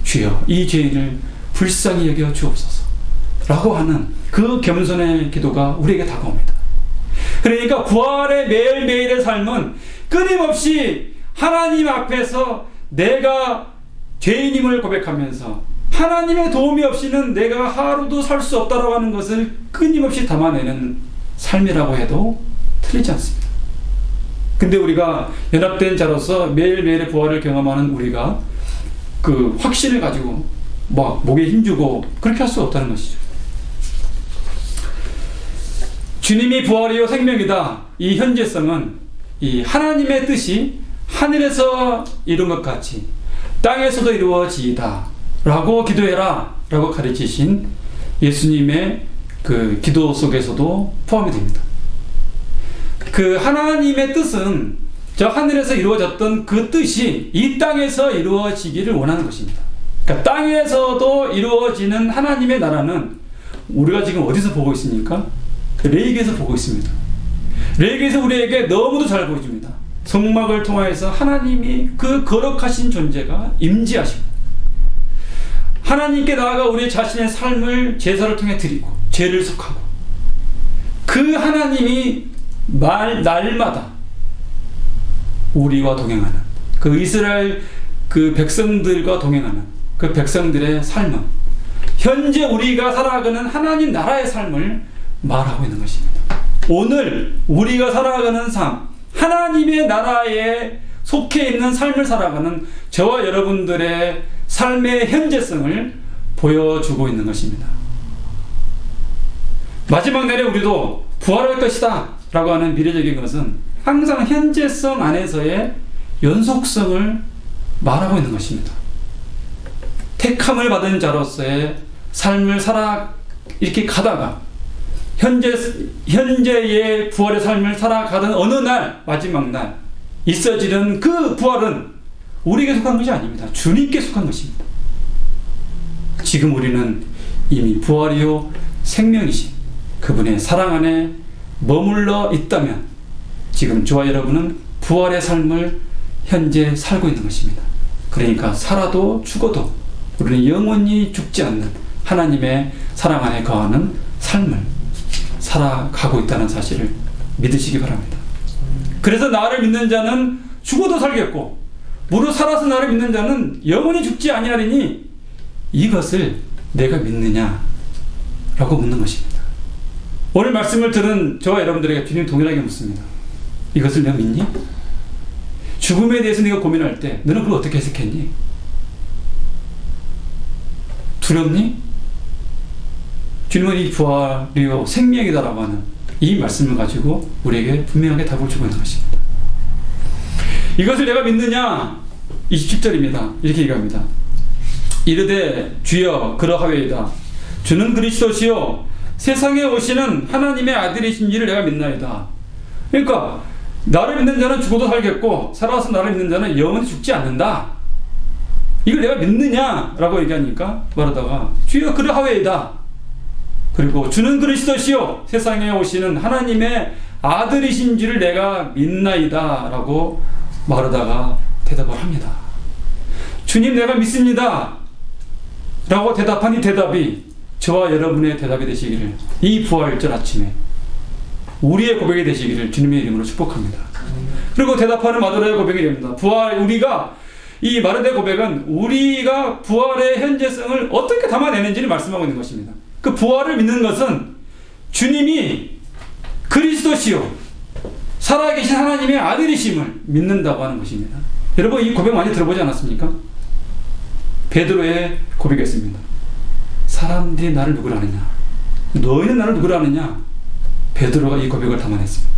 주여 이 죄인을 불쌍히 여겨 주옵소서 라고 하는 그 겸손의 기도가 우리에게 다가옵니다. 그러니까 부활의 매일매일의 삶은 끊임없이 하나님 앞에서 내가 죄인임을 고백하면서 하나님의 도움이 없이는 내가 하루도 살 수 없다라고 하는 것을 끊임없이 담아내는 삶이라고 해도 틀리지 않습니다. 근데 우리가 연합된 자로서 매일매일의 부활을 경험하는 우리가 그 확신을 가지고 막 목에 힘주고 그렇게 할 수 없다는 것이죠. 주님이 부활이요 생명이다. 이 현재성은 이 하나님의 뜻이 하늘에서 이룬 것 같이 땅에서도 이루어지이다 라고 기도해라 라고 가르치신 예수님의 그 기도 속에서도 포함이 됩니다. 그 하나님의 뜻은 저 하늘에서 이루어졌던 그 뜻이 이 땅에서 이루어지기를 원하는 것입니다. 그러니까 땅에서도 이루어지는 하나님의 나라는 우리가 지금 어디서 보고 있습니까? 레위기에서 보고 있습니다. 레위기에서 우리에게 너무도 잘 보여줍니다. 성막을 통하여서 하나님이 그 거룩하신 존재가 임재하시고 하나님께 나아가 우리 자신의 삶을 제사를 통해 드리고 죄를 속하고 그 하나님이 날마다 우리와 동행하는 그 이스라엘 그 백성들과 동행하는 그 백성들의 삶은 현재 우리가 살아가는 하나님 나라의 삶을 말하고 있는 것입니다. 오늘 우리가 살아가는 삶, 하나님의 나라에 속해 있는 삶을 살아가는 저와 여러분들의 삶의 현재성을 보여주고 있는 것입니다. 마지막 날에 우리도 부활할 것이다 라고 하는 미래적인 것은 항상 현재성 안에서의 연속성을 말하고 있는 것입니다. 택함을 받은 자로서의 삶을 살아 이렇게 가다가 현재의 부활의 삶을 살아가던 어느 날 마지막 날 있어지는 그 부활은 우리에게 속한 것이 아닙니다. 주님께 속한 것입니다. 지금 우리는 이미 부활이요 생명이신 그분의 사랑 안에 머물러 있다면 지금 저와 여러분은 부활의 삶을 현재 살고 있는 것입니다. 그러니까 살아도 죽어도 우리는 영원히 죽지 않는 하나님의 사랑 안에 거하는 삶을 살아가고 있다는 사실을 믿으시기 바랍니다. 그래서 나를 믿는 자는 죽어도 살겠고 무릇 살아서 나를 믿는 자는 영원히 죽지 아니하리니 이것을 내가 믿느냐 라고 묻는 것입니다. 오늘 말씀을 들은 저와 여러분들에게 주님 동일하게 묻습니다. 이것을 내가 믿니? 죽음에 대해서 네가 고민할 때 너는 그걸 어떻게 해석했니? 두렵니? 주님은 이 부활이요 생명이다라고 하는 이 말씀을 가지고 우리에게 분명하게 답을 주고 있는 것입니다. 이것을 내가 믿느냐? 27절입니다. 이렇게 얘기합니다. 이르되 주여 그러하외이다. 주는 그리스도시요 세상에 오시는 하나님의 아들이신지를 내가 믿나이다. 그러니까 나를 믿는 자는 죽어도 살겠고 살아서 나를 믿는 자는 영원히 죽지 않는다. 이걸 내가 믿느냐라고 얘기하니까 말하다가 주여 그러하외이다. 그리고 주는 그리스도시요 세상에 오시는 하나님의 아들이신 줄을 내가 믿나이다 라고 말하다가 대답을 합니다. 주님 내가 믿습니다 라고 대답한 이 대답이 저와 여러분의 대답이 되시기를, 이 부활절 아침에 우리의 고백이 되시기를 주님의 이름으로 축복합니다. 그리고 대답하는 마르다의 고백이 됩니다. 우리가 이 마르다의 고백은 우리가 부활의 현재성을 어떻게 담아내는지를 말씀하고 있는 것입니다. 그 부활을 믿는 것은 주님이 그리스도시요 살아계신 하나님의 아들이심을 믿는다고 하는 것입니다. 여러분 이 고백 많이 들어보지 않았습니까? 베드로의 고백이었습니다. 사람들이 나를 누구라 하느냐, 너희는 나를 누구라 하느냐. 베드로가 이 고백을 담아냈습니다.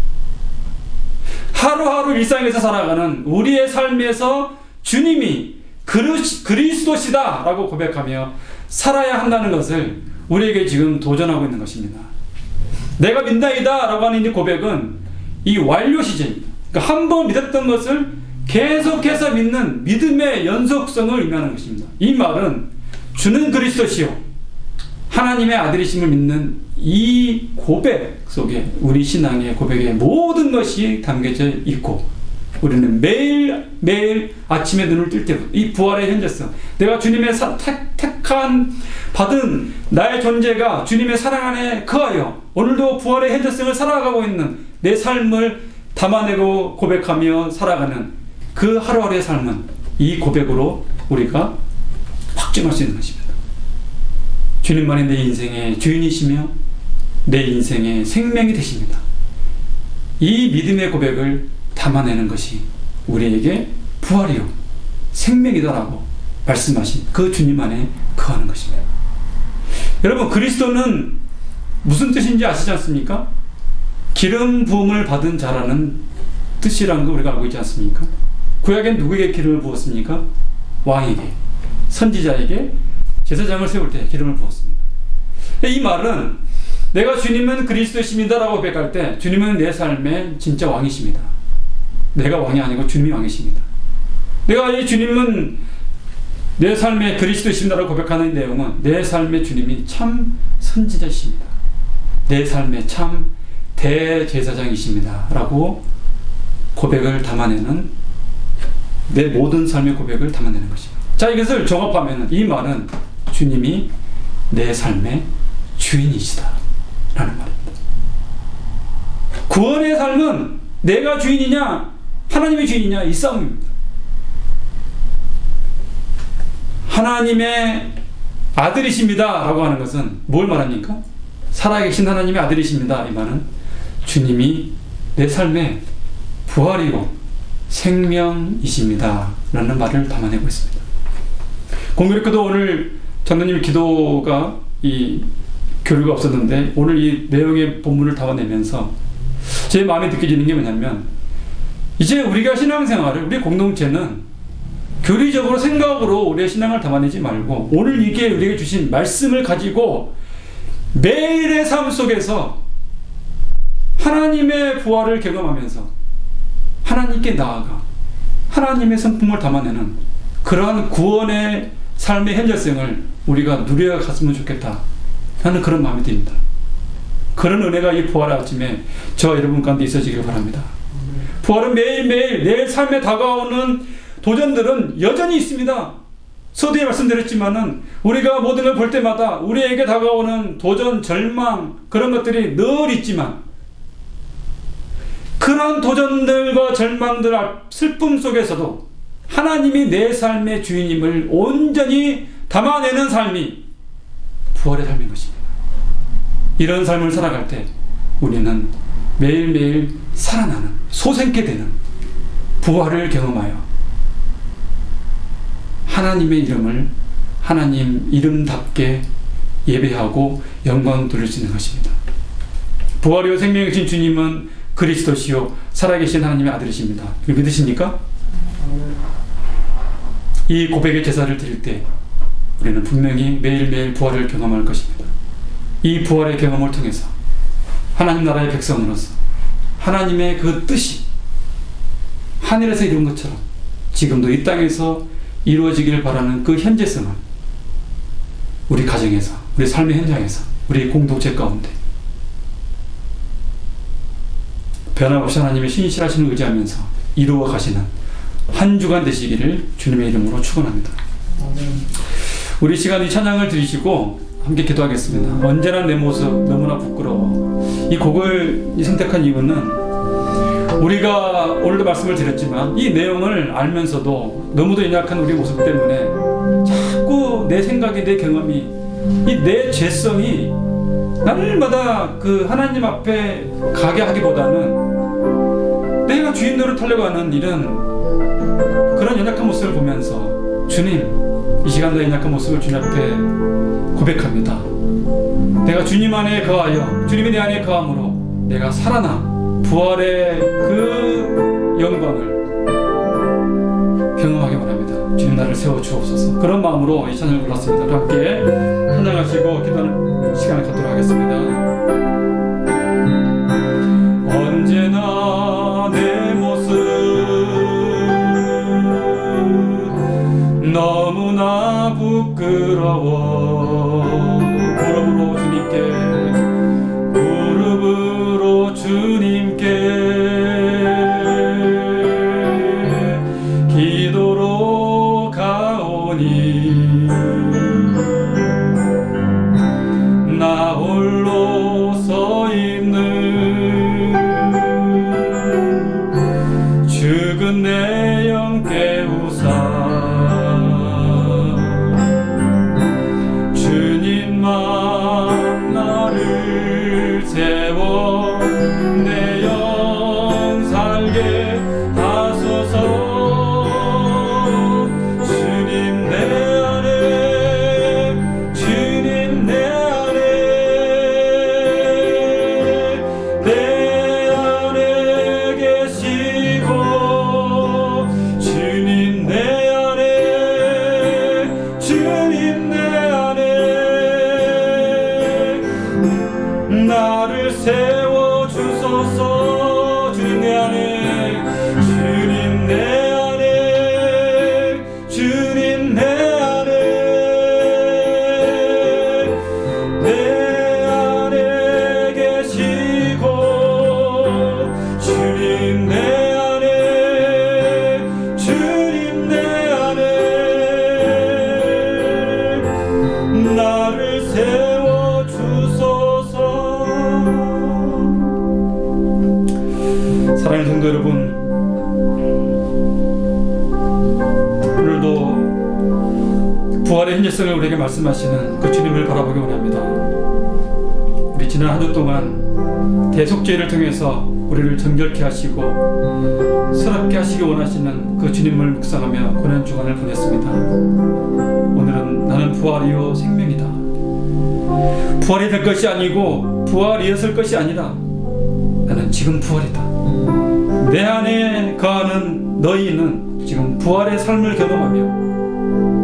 하루하루 일상에서 살아가는 우리의 삶에서 주님이 그리스도시다 라고 고백하며 살아야 한다는 것을 우리에게 지금 도전하고 있는 것입니다. 내가 믿나이다 라고 하는 이 고백은 이 완료 시제입니다. 그러니까 한 번 믿었던 것을 계속해서 믿는 믿음의 연속성을 의미하는 것입니다. 이 말은 주는 그리스도시요 하나님의 아들이심을 믿는 이 고백 속에 우리 신앙의 고백의 모든 것이 담겨져 있고, 우리는 매일 아침에 눈을 뜰 때부터 이 부활의 현재성, 내가 주님의 택한 받은 나의 존재가 주님의 사랑 안에 거하여 오늘도 부활의 현재성을 살아가고 있는 내 삶을 담아내고 고백하며 살아가는 그 하루하루의 삶은 이 고백으로 우리가 확증할 수 있는 것입니다. 주님만이 내 인생의 주인이시며 내 인생의 생명이 되십니다. 이 믿음의 고백을 담아내는 것이 우리에게 부활이요 생명이다라고 말씀하신 그 주님 안에 거하는 것입니다. 여러분 그리스도는 무슨 뜻인지 아시지 않습니까? 기름 부음을 받은 자라는 뜻이라는 거 우리가 알고 있지 않습니까? 구약엔 누구에게 기름을 부었습니까? 왕에게, 선지자에게 제사장을 세울 때 기름을 부었습니다. 이 말은 내가 주님은 그리스도이십니다 라고 고백할 때 주님은 내 삶의 진짜 왕이십니다. 내가 왕이 아니고 주님이 왕이십니다. 내가 이 주님은 내 삶의 그리스도이십니다 라고 고백하는 내용은 내 삶의 주님이 참 선지자이십니다. 내 삶의 참 대제사장이십니다 라고 고백을 담아내는, 내 모든 삶의 고백을 담아내는 것입니다. 자, 이것을 종합하면 이 말은 주님이 내 삶의 주인이시다 라는 말입니다. 구원의 삶은 내가 주인이냐 하나님의 주인이냐 이 싸움입니다. 하나님의 아들이십니다 라고 하는 것은 뭘 말합니까? 살아계신 하나님의 아들이십니다. 이 말은 주님이 내 삶의 부활이고 생명이십니다 라는 말을 담아내고 있습니다. 공교롭게도 오늘 장로님 기도가 이 교류가 없었는데 오늘 이 내용의 본문을 담아내면서 제 마음에 느껴지는 게 뭐냐면, 이제 우리가 신앙생활을, 우리 공동체는 교리적으로 생각으로 우리의 신앙을 담아내지 말고 오늘 이게 우리에게 주신 말씀을 가지고 매일의 삶 속에서 하나님의 부활을 경험하면서 하나님께 나아가 하나님의 성품을 담아내는 그러한 구원의 삶의 현재성을 우리가 누려야 갔으면 좋겠다 하는 그런 마음이 듭니다. 그런 은혜가 이 부활의 아침에 저와 여러분 가운데 있어지길 바랍니다. 부활은 매일매일 내 삶에 다가오는 도전들은 여전히 있습니다. 서두에 말씀드렸지만은 우리가 모든 걸 볼 때마다 우리에게 다가오는 도전, 절망 그런 것들이 늘 있지만, 그런 도전들과 절망들, 슬픔 속에서도 하나님이 내 삶의 주인임을 온전히 담아내는 삶이 부활의 삶인 것입니다. 이런 삶을 살아갈 때 우리는 매일매일 살아나는, 솟생케 되는 부활을 경험하여 하나님의 이름을 하나님 이름답게 예배하고 영광 돌릴 수 있는 것입니다. 부활이요 생명이신 주님은 그리스도시요 살아계신 하나님의 아들이십니다. 이걸 믿으십니까? 이 고백의 제사를 드릴 때 우리는 분명히 매일매일 부활을 경험할 것입니다. 이 부활의 경험을 통해서 하나님 나라의 백성으로서 하나님의 그 뜻이 하늘에서 이룬 것처럼 지금도 이 땅에서 이루어지길 바라는 그 현재성을 우리 가정에서, 우리 삶의 현장에서, 우리 공동체 가운데 변함없이 하나님의 신실하심을 의지하면서 이루어 가시는 한 주간 되시기를 주님의 이름으로 축원합니다. 우리 시간 이 찬양을 들으시고 함께 기도하겠습니다. 언제나 내 모습 너무나 부끄러워. 이 곡을 선택한 이유는 우리가 오늘도 말씀을 드렸지만 이 내용을 알면서도 너무도 연약한 우리 모습 때문에 자꾸 내 생각이, 내 경험이, 이 내 죄성이 날마다 그 하나님 앞에 가게 하기보다는 내가 주인 노릇하려고 하는 이런 그런 연약한 모습을 보면서 주님, 이 시간도 연약한 모습을 주님 앞에 고백합니다. 내가 주님 안에 거하여 주님이 내 안에 거함으로 내가 살아나 부활의 그 영광을 경험하기 원합니다. 주님 나를 세워주옵소서. 그런 마음으로 이 찬양을 불렀습니다. 함께 찬양하시고 기도하는 시간을 갖도록 하겠습니다. 언제나 내 모습 너무나 부끄러워. 무릎으로 주님께, 무릎으로 주님께 기도로 가오니 나 홀로 서 있는 죽은 내 영 깨우사 주님만 나를 세워 내 영 살게 하소서. 주님 내 안에, 주님 내 안에, 내 안에 계시고 주님 내 안에, 주님 내 안에 나를 세워 주소서. 주님 내 안에, 주님 내 안에, 주님 내 안에, 내 안에 계시고 주님 내 안에, 주님 내 안에 나를 세워 주소서. 사랑하는 성도 여러분, 오늘도 부활의 현재성을 우리에게 말씀하시는 그 주님을 바라보기 원합니다. 우리 지난 한 주 동안 대속죄를 통해서 우리를 정결케 하시고 서럽게 하시기 원하시는 그 주님을 묵상하며 고난 주간을 보냈습니다. 오늘은 나는 부활이요 생명이다. 부활이 될 것이 아니고 부활이었을 것이 아니라 나는 지금 부활이다. 내 안에 거하는 너희는 지금 부활의 삶을 경험하며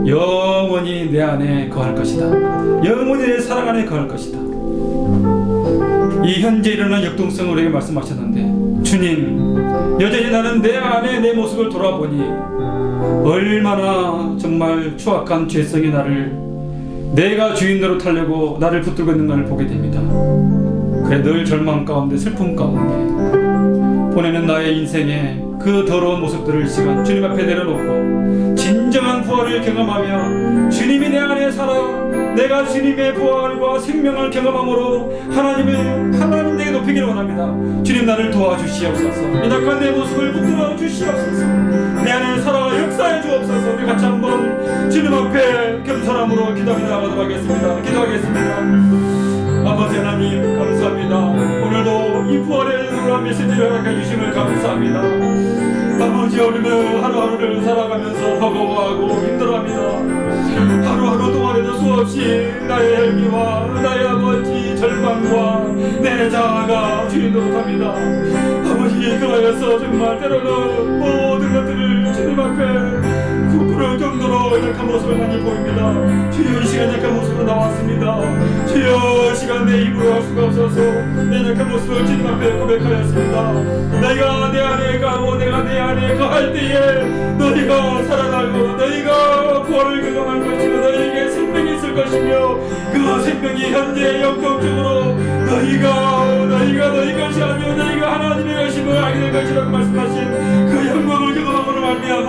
영원히 내 안에 거할 것이다. 영원히 내 사랑 안에 거할 것이다. 이 현재 일어나는 역동성을 우리에게 말씀하셨는데, 주님, 여전히 나는 내 안에 내 모습을 돌아보니 얼마나 정말 추악한 죄성이 나를, 내가 주인 노릇하려고 나를 붙들고 있는 것을 보게 됩니다. 그래, 늘 절망 가운데, 슬픔 가운데 보내는 나의 인생의 그 더러운 모습들을 이 시간 주님 앞에 내려놓고 진정한 부활을 경험하며 주님이 내 안에 살아 내가 주님의 부활과 생명을 경험함으로 하나님에게 높이기를 원합니다. 주님, 나를 도와주시옵소서. 연약한 내 모습을 붙들어 주시옵소서. 내 안에 살아 역사해 주옵소서. 우리 같이 한번 주님 앞에 겸손함으로 기도해 나가도록 하겠습니다. 기도하겠습니다. 아버지 하나님, 감사합니다. 오늘도 이 부활의 놀라운 메시지를 허락해 주심을 감사합니다. 아버지, 우리는 하루하루를 살아가면서 버거워하고 힘들어합니다. 하루하루 동안에도 수없이 나의 헬기와 나의 아버지 절망과 내 자아가 주인 노릇합니다. 아버지, 그러해서 정말 때로는 모든 것들을 주님 앞에 부끄러울 정도로 연약한 모습을 많이 보입니다. 주여, 이 시간 약한 모습으로 나왔습니다. 주여, 시간 내 입으로 할 수가 없어서 내 약한 모습을 주님 앞에 고백하였습니다. 내가 내 안에 가고 내가 내 안에 거할 현재 영적으로 너희 것이 아니요 너희가 하나님의 것임을 알게 될 것이라고 말씀하신 그 영광을 경험함으로 말미암아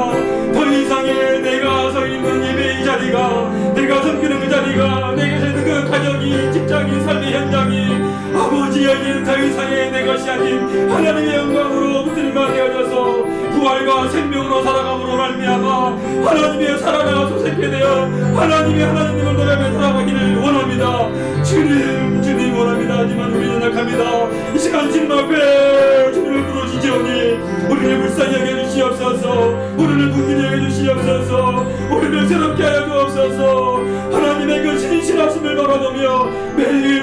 더 이상의 내가 서 있는 예배의 자리가, 내가 섬기는 그 자리가, 내가 서 있는 그 가정이, 직장이, 삶의 현장이 아버지 여기는 더 이상의 내 것이 아닌 하나님의 영광으로 붙들림 받게 하셔서 부활과 생명으로 살아감으로 말미암아 하나님의 살아가 소생케 되어 하나님을 노래하며 살아가기를 원합니다. 주님 원합니다. 하지만 우리는 약합니다. 이 시간 주님 앞에 주님을 부르시지오니 우리를 불쌍히 여겨주시옵소서, 우리를 긍휼히 여겨주시옵소서, 우리를 새롭게 하여 주옵소서. 하나님의 그 신실하심을 바라보며 매일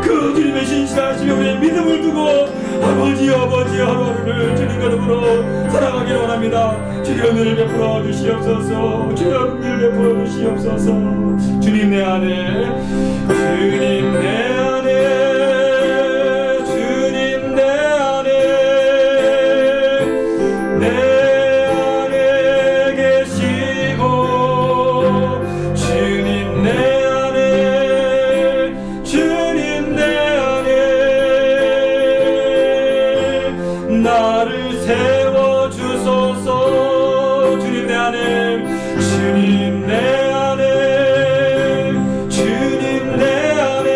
그 주님의 신실하심에 우리의 믿음을 두고 아버지 하루하루를 주님과 더불어 살아가기를 원합니다. 주여 은혜를 베풀어 주시옵소서. 주여 은혜를 베풀어 주시옵소서. 주님 내 안에, 주님 내 안에, 주님 내 안에, 내 안에 계시고 주님 내 안에, 주님 내 안에 나를 세워 주소서. 주님 내 안에, 주님 내 안에, 주님 내 안에,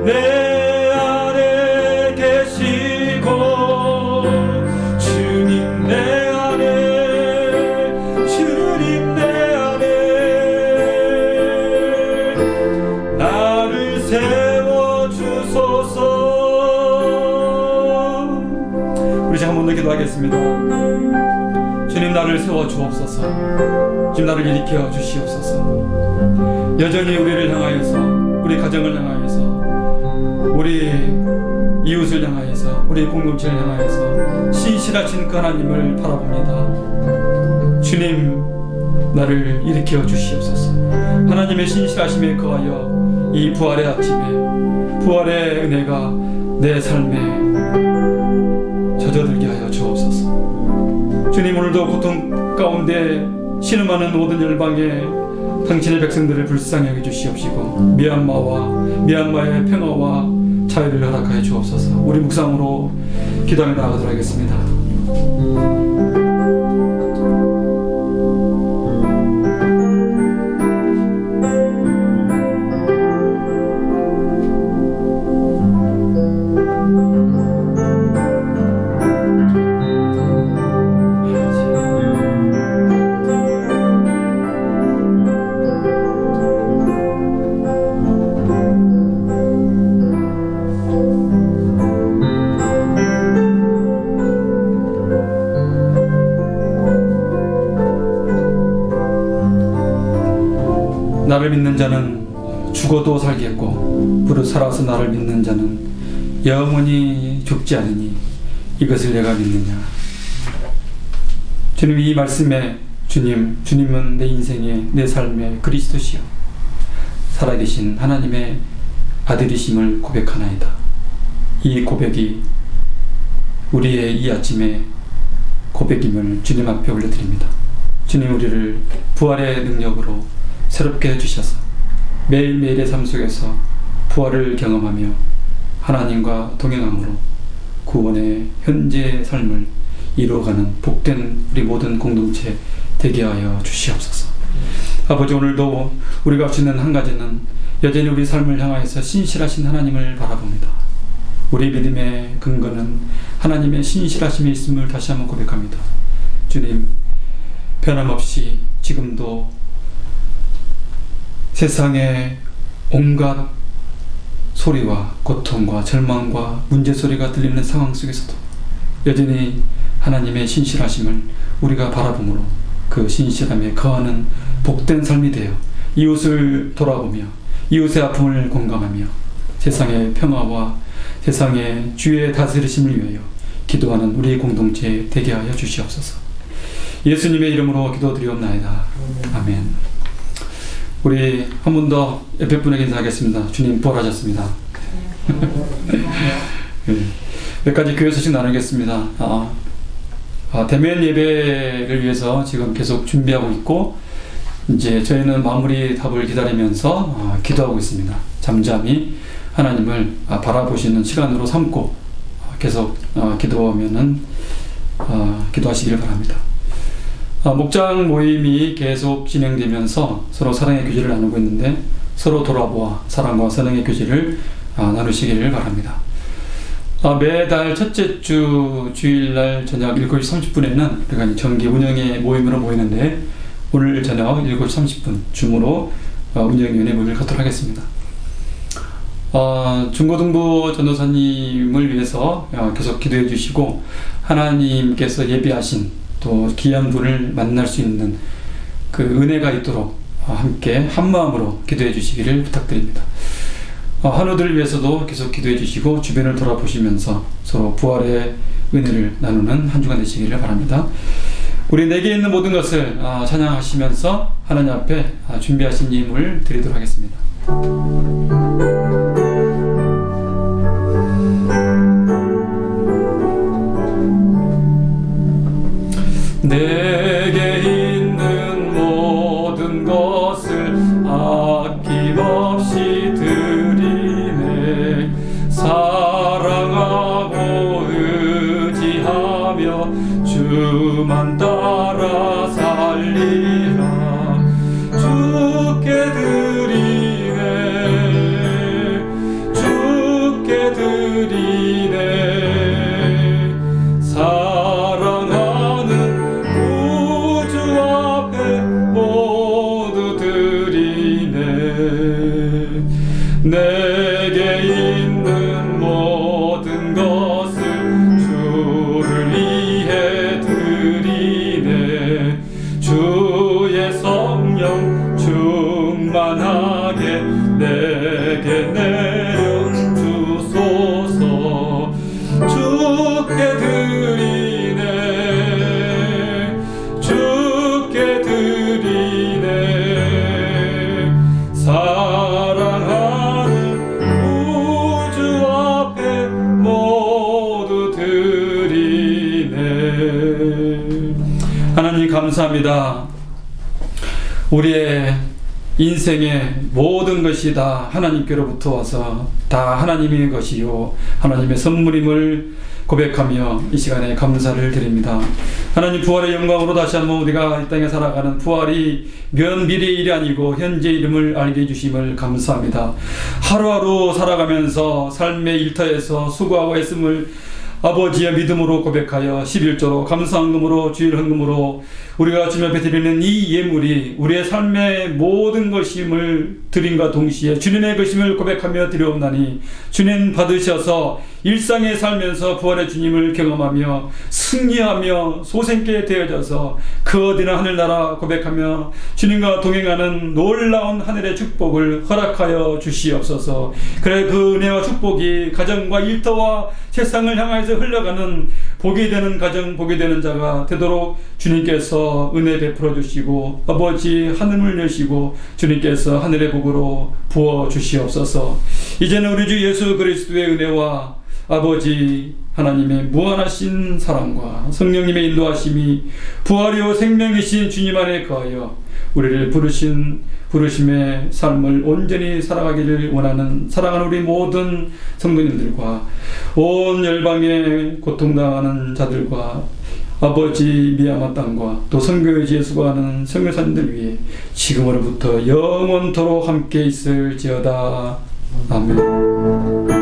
내 안에 계시고 주님 내 안에, 주님 내 안에 나를 세워 주소서. 우리 이제 한 번 더 기도하겠습니다. 주님 나를 세워 주옵소서. 주님 나를 일으켜 주시옵소서. 여전히 우리를 향하여서, 우리 가정을 향하여서, 우리 이웃을 향하여서, 우리 공동체를 향하여서 신실하신 그 하나님을 바라봅니다. 주님 나를 일으켜 주시옵소서. 하나님의 신실하심에 거하여 이 부활의 아침에 부활의 은혜가 내 삶에 젖어들게 하여 주옵소서. 주님 오늘도 고통 가운데 신음하는 모든 열방에 당신의 백성들을 불쌍히 여겨 주시옵시고 미얀마의 평화와 자유를 허락하여 주옵소서. 우리 묵상으로 기도하며 나아가도록 하겠습니다. 나를 믿는 자는 죽어도 살겠고 부르 살아서 나를 믿는 자는 영원히 죽지 않으니 이것을 내가 믿느냐. 주님 이 말씀에 주님은 내 인생의 내 삶의 그리스도시요 살아계신 하나님의 아들이심을 고백하나이다. 이 고백이 우리의 이 아침의 고백임을 주님 앞에 올려드립니다. 주님 우리를 부활의 능력으로 새롭게 해주셔서 매일매일의 삶 속에서 부활을 경험하며 하나님과 동행함으로 구원의 현재의 삶을 이루어가는 복된 우리 모든 공동체 되게 하여 주시옵소서. 아버지 오늘도 우리가 할 수 있는 한 가지는 여전히 우리 삶을 향하여서 신실하신 하나님을 바라봅니다. 우리 믿음의 근거는 하나님의 신실하심에 있음을 다시 한번 고백합니다. 주님 변함없이 지금도 세상의 온갖 소리와 고통과 절망과 문제 소리가 들리는 상황 속에서도 여전히 하나님의 신실하심을 우리가 바라보므로 그 신실함에 거하는 복된 삶이 되어 이웃을 돌아보며 이웃의 아픔을 공감하며 세상의 평화와 세상의 주의 다스리심을 위하여 기도하는 우리 공동체 되게 하여 주시옵소서. 예수님의 이름으로 기도드리옵나이다. 아멘. 우리 한 번 더 옆에 분에게 인사하겠습니다. 주님 부활하셨습니다. 몇 가지 교회 소식 나누겠습니다. 대면 예배를 위해서 지금 계속 준비하고 있고 이제 저희는 마무리 답을 기다리면서 기도하고 있습니다. 잠잠히 하나님을 바라보시는 시간으로 삼고 계속 기도하면은 기도하시길 바랍니다. 목장 모임이 계속 진행되면서 서로 사랑의 교제를 나누고 있는데 서로 돌아보아 사랑과 사랑의 교제를 나누시기를 바랍니다. 매달 첫째 주 주일날 저녁 7시 30분에는 우리가 정기 운영의 모임으로 모이는데 오늘 저녁 7시 30분 줌으로 운영위원회 모임을 갖도록 하겠습니다. 중고등부 전도사님을 위해서 계속 기도해 주시고 하나님께서 예비하신 또 귀한 분을 만날 수 있는 그 은혜가 있도록 함께 한마음으로 기도해 주시기를 부탁드립니다. 한우들을 위해서도 계속 기도해 주시고 주변을 돌아보시면서 서로 부활의 은혜를 나누는 한 주간 되시기를 바랍니다. 우리 내게 있는 모든 것을 찬양하시면서 하나님 앞에 준비하신 예물 드리도록 하겠습니다. 내게 있는 모든 것을 아낌없이 드리네. 사랑하고 의지하며 주만 따라 살리라. 주께 드리네. 주께 드리네. 사랑하는 구주 앞에 모두 드리네. 내게 있는 모든 것을 주를 위해 드리네. 주의 성령 충만하게 내게 내려 주소서. 주께 드리네. 주께 드리네. 사랑하는 구주 앞에 모두 드리네. 하나님 감사합니다. 우리의 인생의 모든 것이 다 하나님께로부터 와서 다 하나님의 것이요 하나님의 선물임을 고백하며 이 시간에 감사를 드립니다. 하나님 부활의 영광으로 다시 한번 우리가 이 땅에 살아가는 부활이 면 미래의 일이 아니고 현재 이름을 알게 해주심을 감사합니다. 하루하루 살아가면서 삶의 일터에서 수고하고 애씀을 아버지의 믿음으로 고백하여 11조로 감사헌금으로 주일 헌금으로 우리가 주님 앞에 드리는 이 예물이 우리의 삶의 모든 것임을 드림과 동시에 주님의 것임을 고백하며 드려옵나니 주님 받으셔서 일상에 살면서 부활의 주님을 경험하며 승리하며 소생케 되어져서 그 어디나 하늘나라 고백하며 주님과 동행하는 놀라운 하늘의 축복을 허락하여 주시옵소서. 그래 그 은혜와 축복이 가정과 일터와 세상을 향해서 흘러가는 복이 되는 가정, 복이 되는 자가 되도록 주님께서 은혜 베풀어 주시고 아버지 하늘을 여시고 주님께서 하늘의 복으로 부어 주시옵소서. 이제는 우리 주 예수 그리스도의 은혜와 아버지 하나님의 무한하신 사랑과 성령님의 인도하심이 부활이요 생명이신 주님 안에 거하여 우리를 부르심의 삶을 온전히 살아가기를 원하는 사랑하는 우리 모든 성도님들과 온 열방에 고통당하는 자들과 아버지 미얀마 땅과 또 선교지에 수고하는 선교사님들 위해 지금으로부터 영원토록 함께 있을지어다. 아멘.